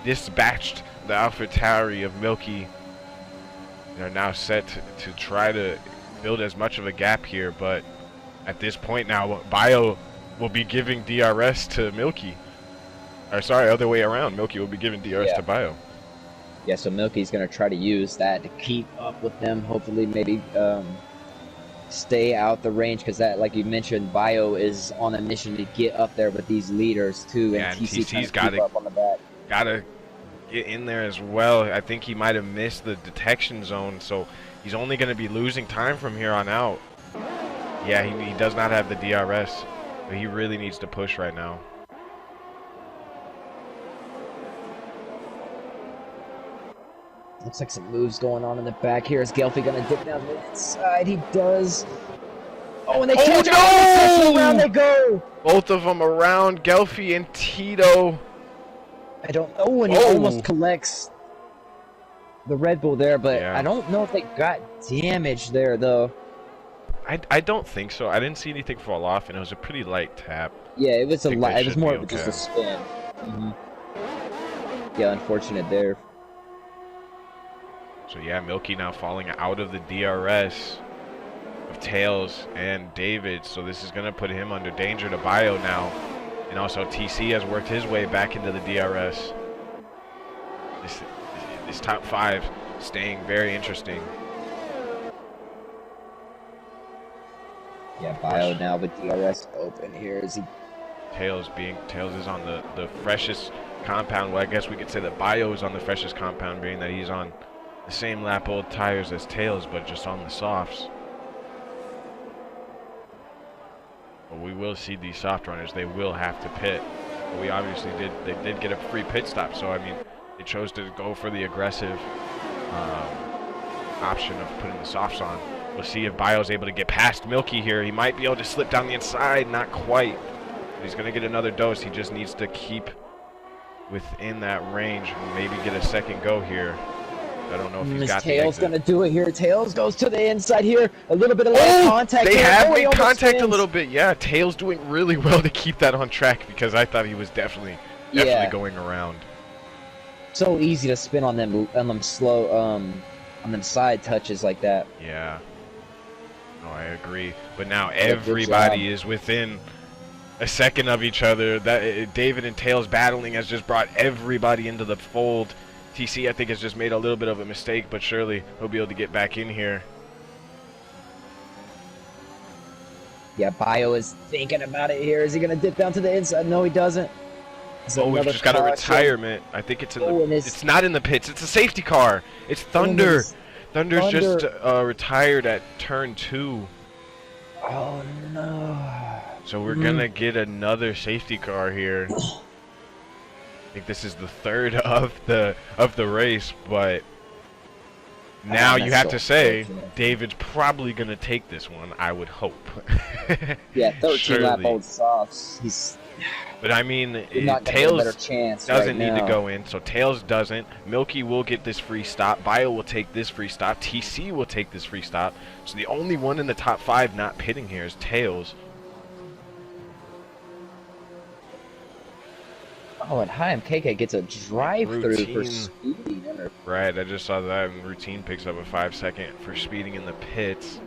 dispatched the AlphaTauri of Milky. They're now set to try to build as much of a gap here, but at this point now, Bio will be giving DRS to Milky. Or sorry, other way around. Milky will be giving DRS to Bio. Yeah, so Milky's going to try to use that to keep up with them. Hopefully, maybe stay out the range, because that, like you mentioned, Bio is on a mission to get up there with these leaders too. Yeah, and TC's got to get in there as well. I think he might have missed the detection zone, so he's only going to be losing time from here on out. Yeah, he does not have the DRS, but he really needs to push right now. Looks like some moves going on in the back here. Is Gelfi going to dip down the inside? He does. Oh, and they change around they go. Both of them around, Gelfi and Tito. I don't know when he almost collects the Red Bull there, but I don't know if they got damage there, though. I don't think so. I didn't see anything fall off, and it was a pretty light tap. Yeah, it was it was more of just a spin. Yeah, unfortunate there. So yeah, Milky now falling out of the DRS of Tails and David. So this is going to put him under danger to Bio now. And also TC has worked his way back into the DRS. This top 5 staying very interesting. Yeah, Bio now with DRS open here. Is he? Tails is on the freshest compound. Well, I guess we could say that Bio is on the freshest compound, being that he's on the same lap old tires as Tails, but just on the softs. But we will see these soft runners. They will have to pit. But we obviously did get a free pit stop. So I mean, they chose to go for the aggressive option of putting the softs on. We'll see if Bio's able to get past Milky here. He might be able to slip down the inside, not quite. But he's going to get another dose. He just needs to keep within that range and maybe get a second go here. I don't know if he's got the exit. Tails going to do it here. Tails goes to the inside here. A little bit of contact. They have made contact a little bit. Yeah, Tails doing really well to keep that on track because I thought he was definitely going around. So easy to spin on them slow on them side touches like that. Yeah. No, I agree. But now everybody is within a second of each other. That David and Tails battling has just brought everybody into the fold. TC, I think, has just made a little bit of a mistake, but surely he'll be able to get back in here. Yeah, Bio is thinking about it here. Is he going to dip down to the inside? No, he doesn't. Oh, we've just got a retirement. I think it's in the... It's not in the pits. It's a safety car. It's Thunder. Thunder's just retired at turn 2. Oh, no. So we're going to get another safety car here. I think this is the third of the race, but now you have to say David's probably going to take this one, I would hope. Yeah, 13 lap old softs. But I mean, Tails doesn't need to go in, so Tails doesn't. Milky will get this free stop. Bio will take this free stop. TC will take this free stop. So the only one in the top 5 not pitting here is Tails. Oh, and Hi, KK gets a drive-through for speeding. Right, I just saw that, and Routine picks up a 5-second for speeding in the pits.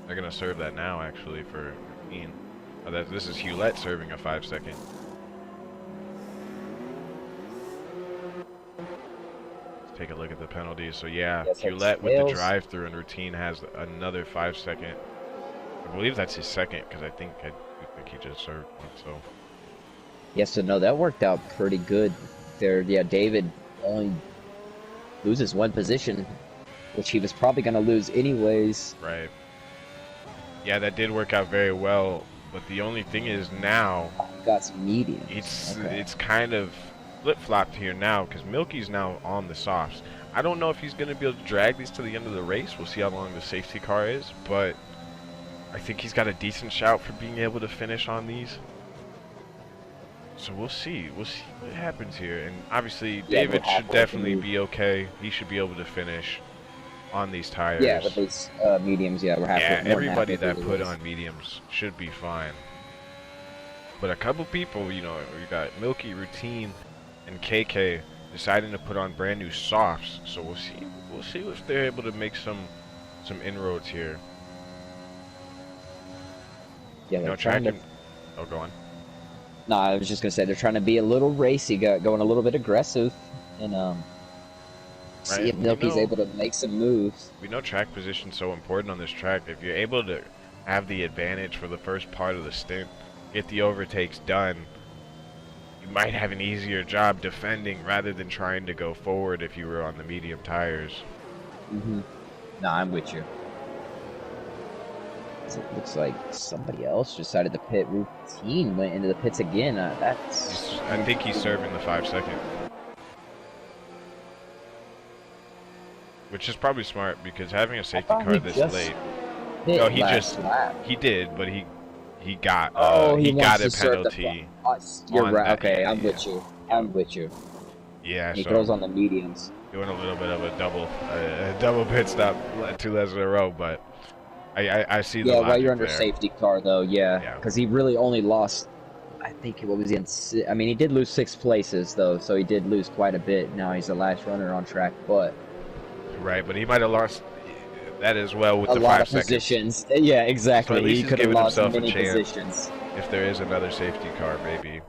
They're going to serve that now, actually, for Routine. Oh, this is Hewlett serving a 5-second. Let's take a look at the penalties. So, yeah, Hewlett with the drive-through, and Routine has another 5-second. I believe that's his second, because I think he just served one, so... Yes, so no, that worked out pretty good there. Yeah, David only loses one position, which he was probably going to lose anyways. Right. Yeah, that did work out very well, but the only thing is now... He got some mediums. It's kind of flip-flopped here now, because Milky's now on the softs. I don't know if he's going to be able to drag these to the end of the race. We'll see how long the safety car is, but I think he's got a decent shout for being able to finish on these. So we'll see what happens here, and obviously David should definitely be okay. He should be able to finish on these tires. Yeah, with these mediums, we're happy. Yeah, everybody that put on mediums should be fine. But a couple people, you know, we got Milky, Routine, and KK deciding to put on brand new softs. So we'll see if they're able to make some inroads here. Yeah, you know, tracking. Oh, go on. No, I was just gonna say they're trying to be a little racy, going a little bit aggressive, and see if Milky's able to make some moves. We know track position's so important on this track. If you're able to have the advantage for the first part of the stint, get the overtakes done, you might have an easier job defending rather than trying to go forward if you were on the medium tires. No, I'm with you. It looks like somebody else decided to pit. Routine went into the pits again. I think he's serving the 5-second. Which is probably smart, because having a safety car this late... No, he did, but he got a penalty. You're right. Okay, I'm with you. I'm with you. Yeah, he goes on the mediums. Doing a little bit of a double pit stop 2 laps in a row, but I see the logic while you're under there. safety car though, because he really only lost I think what was he in? I mean, he did lose 6 places though, so he did lose quite a bit. Now he's the last runner on track, but right, but he might have lost that as well with a the lot 5 of seconds. Positions. Yeah, exactly. So at least he he's could have giving lost himself many a chance positions. if there is another safety car, maybe,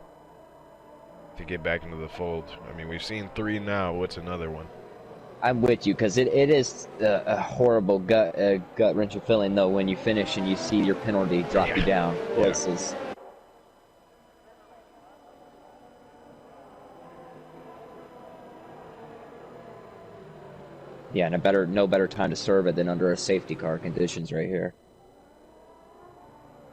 to get back into the fold. I mean, we've seen 3 now. What's another one? I'm with you, because it is a horrible gut-wrenching feeling, though, when you finish and you see your penalty drop you down places. Yeah, and no better time to serve it than under a safety car conditions right here.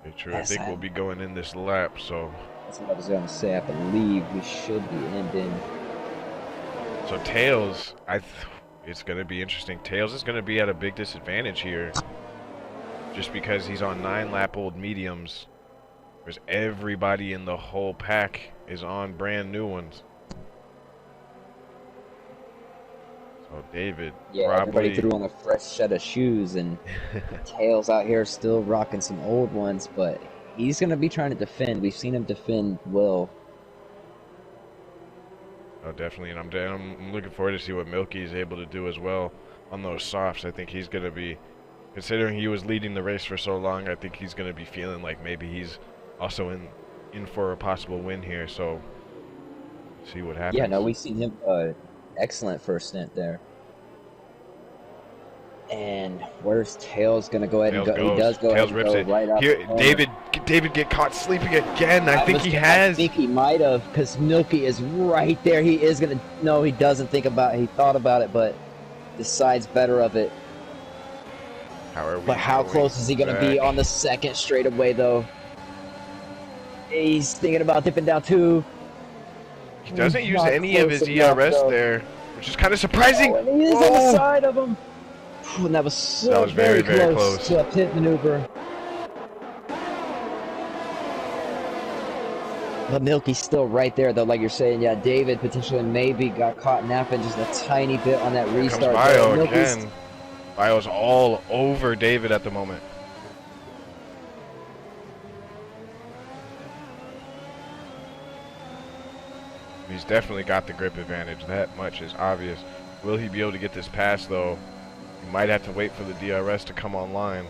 Very true. I think we'll be going in this lap, so... That's what I was going to say. I believe we should be ending. So Tails, it's going to be interesting. Tails is going to be at a big disadvantage here, just because he's on 9-lap-old mediums, whereas everybody in the whole pack is on brand new ones. So David, everybody threw on a fresh set of shoes, and Tails out here still rocking some old ones, but he's going to be trying to defend. We've seen him defend well. Oh, definitely, and I'm looking forward to see what Milky is able to do as well on those softs. I think he's going to be, considering he was leading the race for so long, I think he's going to be feeling like maybe he's also in for a possible win here, so see what happens. Yeah, no, we've seen him excellent first stint there. And where's Tails going to go ahead and go? He does go ahead and go right out here. David get caught sleeping again. I think he has. I think he might have, because Milky is right there. He is going to. No, he doesn't think about it. He thought about it, but decides better of it. But how close is he going to be on the second straightaway, though? He's thinking about dipping down too. He doesn't use any of his ERS there, which is kind of surprising. And he is on the side of him. And that was very, very close to a pit maneuver. But Milky's still right there, though, like you're saying. Yeah, David potentially maybe got caught napping just a tiny bit on that restart. Here comes Bio again. Bio's all over David at the moment. He's definitely got the grip advantage. That much is obvious. Will he be able to get this pass, though? He might have to wait for the DRS to come online.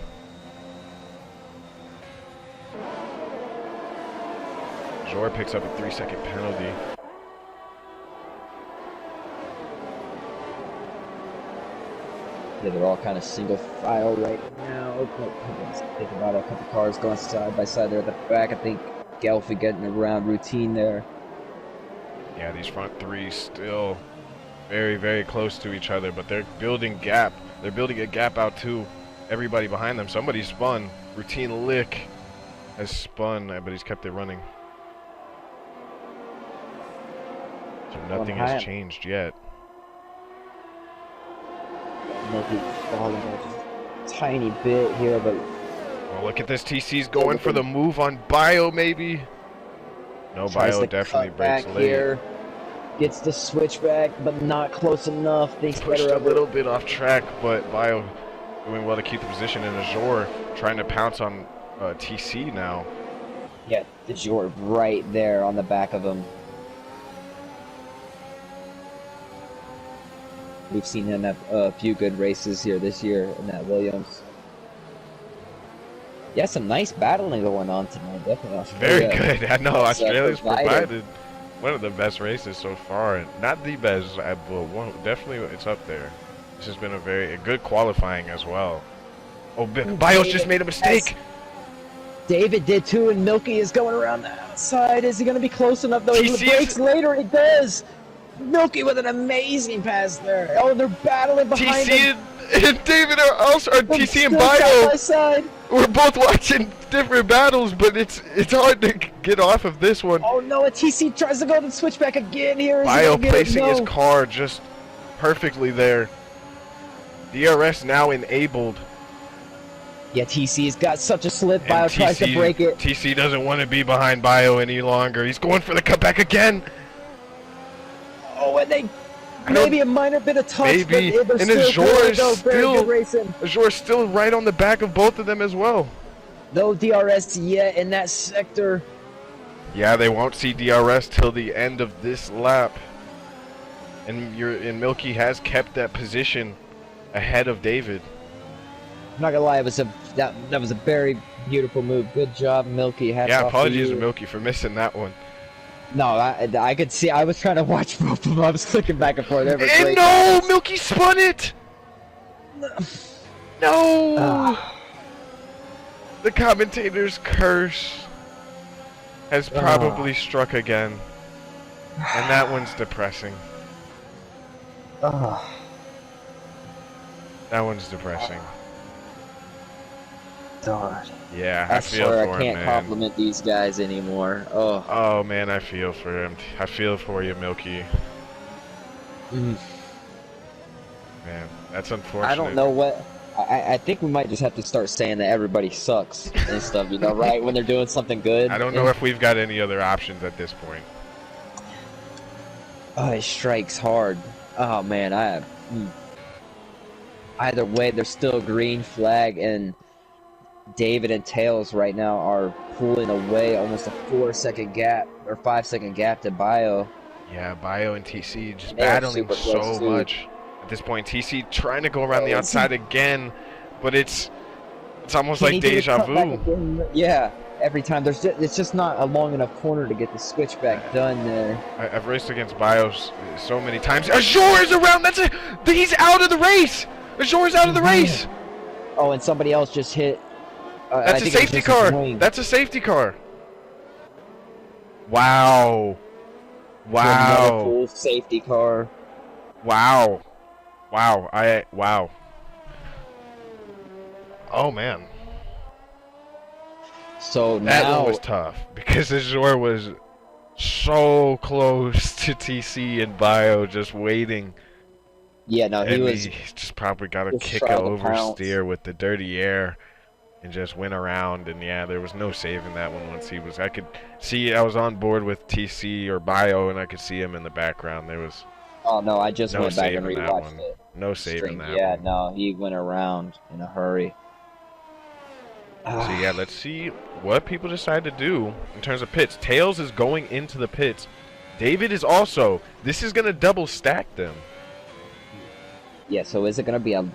Jor picks up a 3-second penalty. Yeah, they're all kind of single file right now. Think about a couple cars going side by side there at the back. I think Gelfi getting around routine there. Yeah, these front 3 still very, very close to each other, but they're building gap. They're building a gap out to everybody behind them. Somebody spun. Routine Lick has spun, but he's kept it running. So nothing has changed yet. Milky falling a tiny bit here, but... Well, look at this. TC's going for the move on Bio, maybe. No, Bio definitely breaks late. Here. Gets the switchback, but not close enough. Thinks pushed a little bit off track, but Bio doing well to keep the position. And Azor trying to pounce on TC now. Yeah, Azor right there on the back of him. We've seen him have a few good races here this year in that Williams. Yeah, some nice battling going on tonight. Definitely Australia. Very good. I know Australia's provided one of the best races so far. Not the best, but definitely it's up there. This has been a good qualifying as well. Oh, Bios just made a mistake. David did too, and Milky is going around the outside. Is he going to be close enough though? He breaks later. He does. Milky with an amazing pass there. Oh, they're battling behind him. And David are also TC and Bio. We're both watching different battles, but it's hard to get off of this one. Oh no, a TC tries to go to the switchback again here. Bio placing his car just perfectly there. DRS now enabled. Yeah, TC's got such a slip. Bio tries to break it. TC doesn't want to be behind Bio any longer. He's going for the cutback again. Oh, and they maybe a minor bit of touch. Maybe, and Azor's still right on the back of both of them as well. No DRS yet in that sector. Yeah, they won't see DRS till the end of this lap. And Milky has kept that position ahead of David. I'm not gonna lie, it was that was a very beautiful move. Good job, Milky. Hats Yeah, off apologies to to you. Milky for missing that one. No, I could see. I was trying to watch both of them. I was clicking back and forth. And no, Milky spun it. No. The commentator's curse has probably struck again, and that one's depressing. That one's depressing. God. Yeah, I feel swear for I can't him, man. compliment these guys anymore. Oh. Oh man, I feel for him. I feel for you, Milky. Man, that's unfortunate. I don't know what. I think we might just have to start saying that everybody sucks and stuff, you know, right? When they're doing something good. I don't know if we've got any other options at this point. Oh, it strikes hard. Oh man, either way, there's still a green flag, and David and Tails right now are pulling away almost a 4-second gap or 5-second gap to Bio. Yeah, Bio and TC just They are battling super close, so too. much. At this point, TC trying to go around the outside again, but it's almost Can like he do the deja cutback vu. again? Yeah, every time it's just not a long enough corner to get the switchback done there. I've raced against Bios so many times. Azure is around. He's out of the race. Azure's out of the race. Oh, and somebody else just hit. That's a safety car. That's a safety car. Wow. Another Wow. full safety car. Wow. Wow. Wow. Oh man. So That now one was tough because Azure was so close to TC and Bio just waiting. yeah, no, he And was. he just probably got a just kick tried to oversteer with the dirty air and just went around. And yeah, there was no saving that one once he was. I could see I was on board with TC or Bio, and I could see him in the background. There was Oh no, I just no went back and saving that rewatched one. it. No saving Stream. that Yeah, one. no, he went around in a hurry. So yeah, let's see what people decide to do in terms of pits. Tails is going into the pits. David is also. This is going to double stack them. Yeah, so is it gonna be a?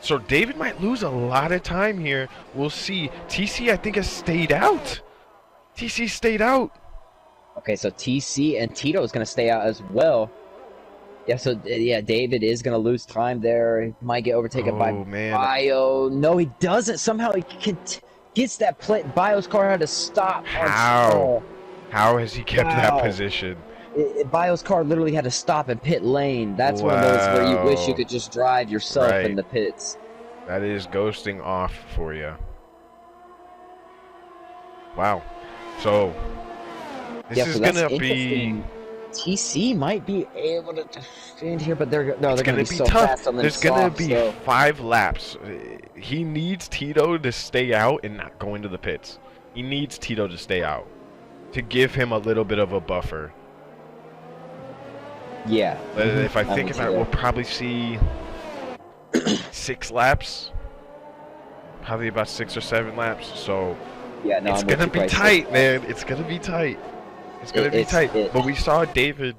So David might lose a lot of time here. We'll see. TC, I think, has stayed out. TC stayed out. Okay, so TC and Tito is gonna stay out as well. Yeah, so yeah, David is gonna lose time there. He might get overtaken by man. Bio. No, he doesn't. Somehow he gets that Bio's car had to stop. How? How has he kept that Wow. position? Bio's car literally had to stop in pit lane. That's one of those where you wish you could just drive yourself Right. in the pits. That is ghosting off for you. Wow. So this Yeah, is so that's gonna be. interesting. TC might be able to defend here, but they're gonna be so tough. fast on them There's gonna softs, be so. 5 laps. He needs Tito to stay out and not go into the pits. He needs Tito to stay out to give him a little bit of a buffer. Yeah. If I think about it, we'll probably see 6 laps. Probably about 6 or 7 laps. So Yeah, no, it's I'm with gonna you, be Bryce. tight, man. It's gonna be tight. It's gonna be tight. But we saw David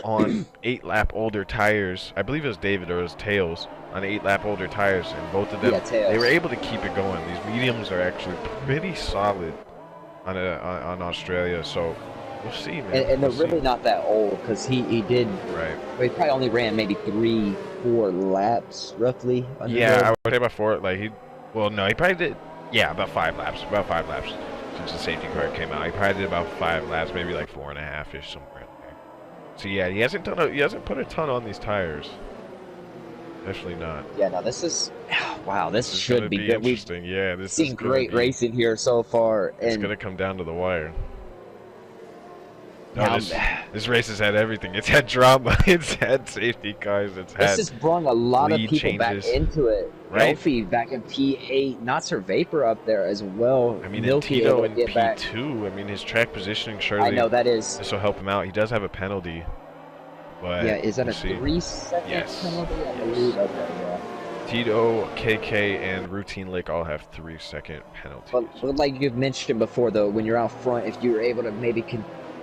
on 8-lap older tires. I believe it was David or it was Tails on 8-lap older tires, and both of them Tails. they were able to keep it going. These mediums are actually pretty solid on Australia. So we'll see, man. And they're We'll really see. not that old because he did. Right. Well, he probably only ran maybe 3-4 laps roughly. Under Yeah, there. I would say about 4. Like he, well, no, he probably did. Yeah, about 5 laps. About 5 laps since the safety car came out. He probably did about 5 laps, maybe like 4.5-ish somewhere in there. So yeah, he hasn't put a ton on these tires. Definitely not. Yeah, no, this is. Wow, this is should gonna be good. We've interesting. Yeah, this seen is gonna great be, racing here so far, It's and gonna come down to the wire. No, now, this race has had everything. It's had drama. It's had safety cars. It's this had has brought a lot of lead people back changes. into it. Right. Elfie back in P8, not Sir Vapor up there as well. I mean, and Milky Tito able in to get back. P2. I mean, his track positioning I surely know that is. this will help him out. He does have a penalty, but Yeah, is that we'll a see. 3-second Yes. penalty? I Yes. believe. Okay, yeah. Tito, KK, and Routine Lick all have 3-second penalties. But like you've mentioned before, though, when you're out front, if you're able to maybe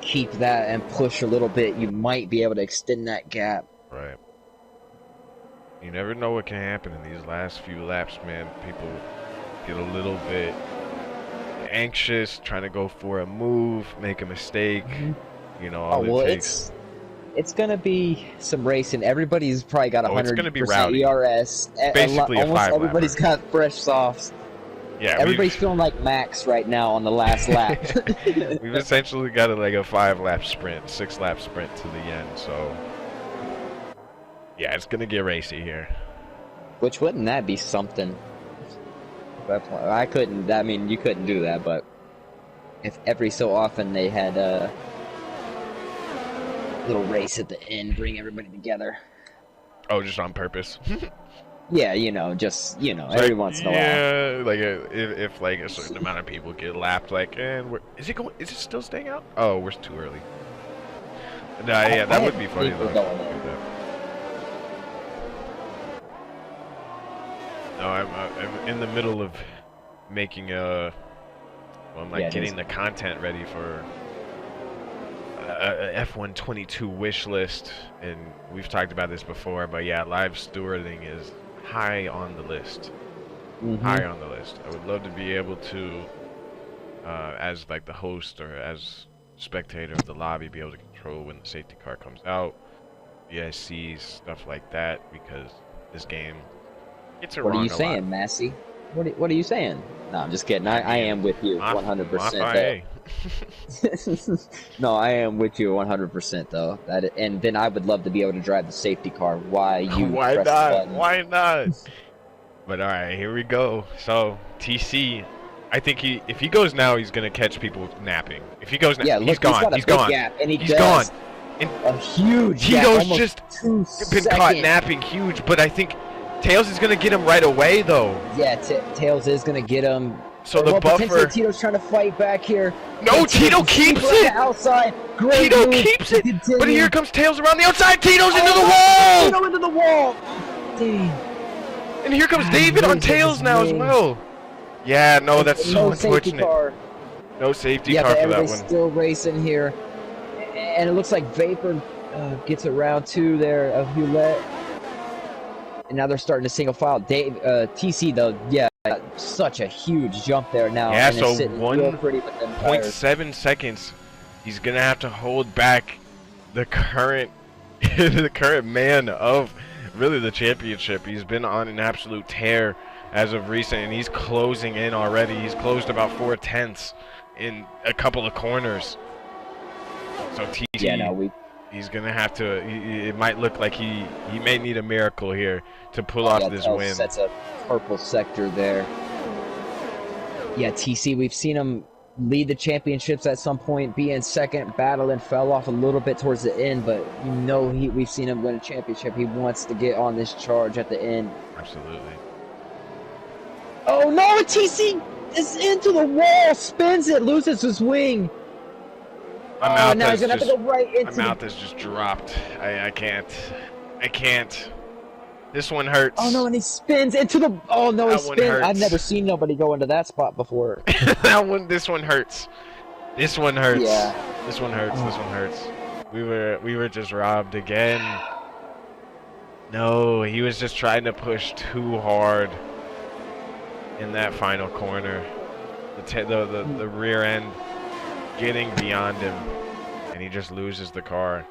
keep that and push a little bit, you might be able to extend that gap. Right. You never know what can happen in these last few laps, man. People get a little bit anxious, trying to go for a move, make a mistake. You know, all well, it takes. It's gonna be some racing. Everybody's probably got 100% ERS. Basically almost everybody's got fresh softs. Yeah, everybody's feeling like Max right now on the last lap. We've essentially got a 5-lap sprint, 6-lap sprint to the end. So yeah, it's gonna get racy here. Which wouldn't that be something? I couldn't. I mean, you couldn't do that, but if every so often they had a little race at the end, bring everybody together. Oh, just on purpose. Yeah, you know, just every once in a while. Yeah, like if like a certain amount of people get lapped, like, and is it still staying out? Oh, we're too early. No, yeah, that would be funny though. No, I'm in the middle of making I'm like getting the content ready for a F122 wish list, and we've talked about this before, but yeah, live stewarding is high on the list. High on the list. I would love to be able to, as like the host or as spectator of the lobby, be able to control when the safety car comes out, VSCs, stuff like that, because this game gets it wrong a lot. What are you saying, Massey? What are you saying? No, I'm just kidding. I am with you 100%. No, I am with you 100% though. And then I would love to be able to drive the safety car. Why not? The button. Why not? But all right, here we go. So TC, I think if he goes now, he's gonna catch people napping. If he goes now, yeah, he's gone. He's gone. He's gone. And a huge. Tito's just been caught napping, huge. But I think Tails is gonna get him right away, though. Yeah, Tails is gonna get him. So the buffer. Tito's trying to fight back here. No, Tito keeps it. Outside. Tito keeps it. But here comes Tails around the outside. Tito's into the wall. Tito into the wall. Dang. And here comes David on Tails now as well. Yeah, no, that's so unfortunate. No safety car for that one. Still racing here, and it looks like Vapor gets around too there of Hewlett. And now they're starting to single file. TC though, yeah, such a huge jump there now. Yeah, and so 1.7 seconds. He's gonna have to hold back the current, the current man of really the championship. He's been on an absolute tear as of recent, and he's closing in already. He's closed about 4/10 in a couple of corners. So TC. Yeah, no, he's gonna have to. It might look like he may need a miracle here to pull off this win. That's a purple sector there. Yeah, TC. We've seen him lead the championships at some point, be in second, battle, and fell off a little bit towards the end. But we've seen him win a championship. He wants to get on this charge at the end. Absolutely. Oh no! TC is into the wall, spins it, loses his wing. My mouth is just dropped. I can't. This one hurts. Oh no, and he spins into the. Oh no, he spins. I've never seen nobody go into that spot before. This one hurts. This one hurts. Yeah. This one hurts. This one hurts. We were just robbed again. No, he was just trying to push too hard in that final corner. The rear end getting beyond him, and he just loses the car.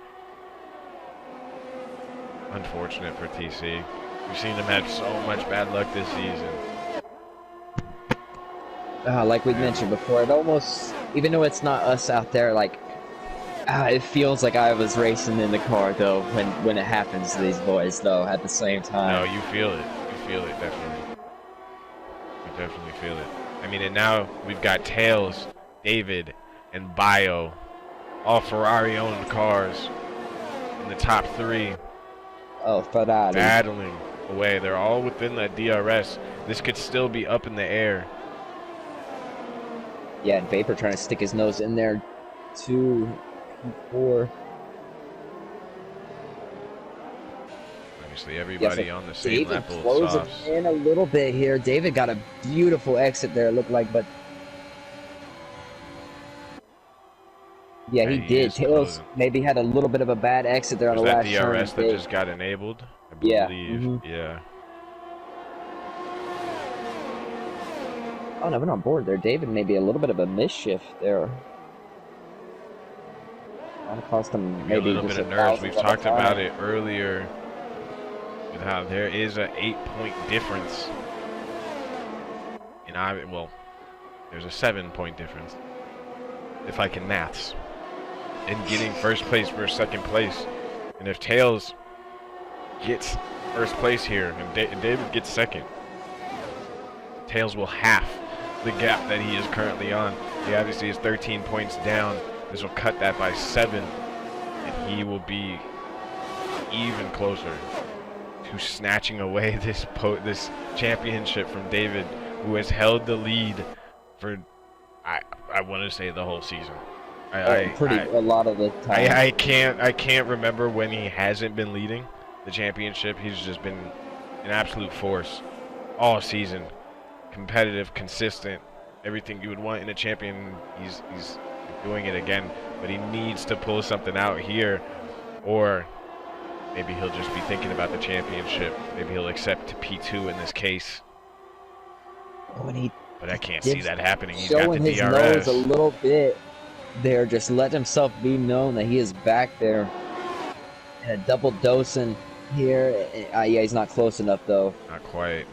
Unfortunate for TC. We've seen him have so much bad luck this season. Like we mentioned before, it almost, even though it's not us out there, like, it feels like I was racing in the car, though, when it happens to these boys, though, at the same time. No, you feel it. You feel it, definitely. You definitely feel it. I mean, and now we've got Tails, David, and Bio, all Ferrari-owned cars in the top three. Oh, Ferrari. Battling away. They're all within that DRS. This could still be up in the air. Yeah, and Vapor trying to stick his nose in there. 2, 4. Obviously, everybody on the same David level. closing in a little bit here. David got a beautiful exit there, it looked like, but yeah, he did. Tails maybe had a little bit of a bad exit there on the last turn. Was that DRS that just got enabled? I believe. Yeah. Oh, no, we're on board there. David maybe a little bit of a misshift there. That cost him maybe a little bit of nerves. We've talked about it earlier with how there is an 8-point difference. And well, there's a 7-point difference if I can maths in getting first place versus second place. And if Tails gets first place here and David gets second, Tails will half the gap that he is currently on. He obviously is 13 points down. This will cut that by 7, and he will be even closer to snatching away this championship from David, who has held the lead for I want to say the whole season. A lot of the time. I can't remember when he hasn't been leading the championship. He's just been an absolute force all season. Competitive, consistent, everything you would want in a champion. He's doing it again, but he needs to pull something out here, or maybe he'll just be thinking about the championship. Maybe he'll accept P2 in this case. But I can't see that happening. He's got the DRS. Showing his nose a little bit there, just let himself be known that he is back there. And a double dosing here. Yeah, he's not close enough though. Not quite.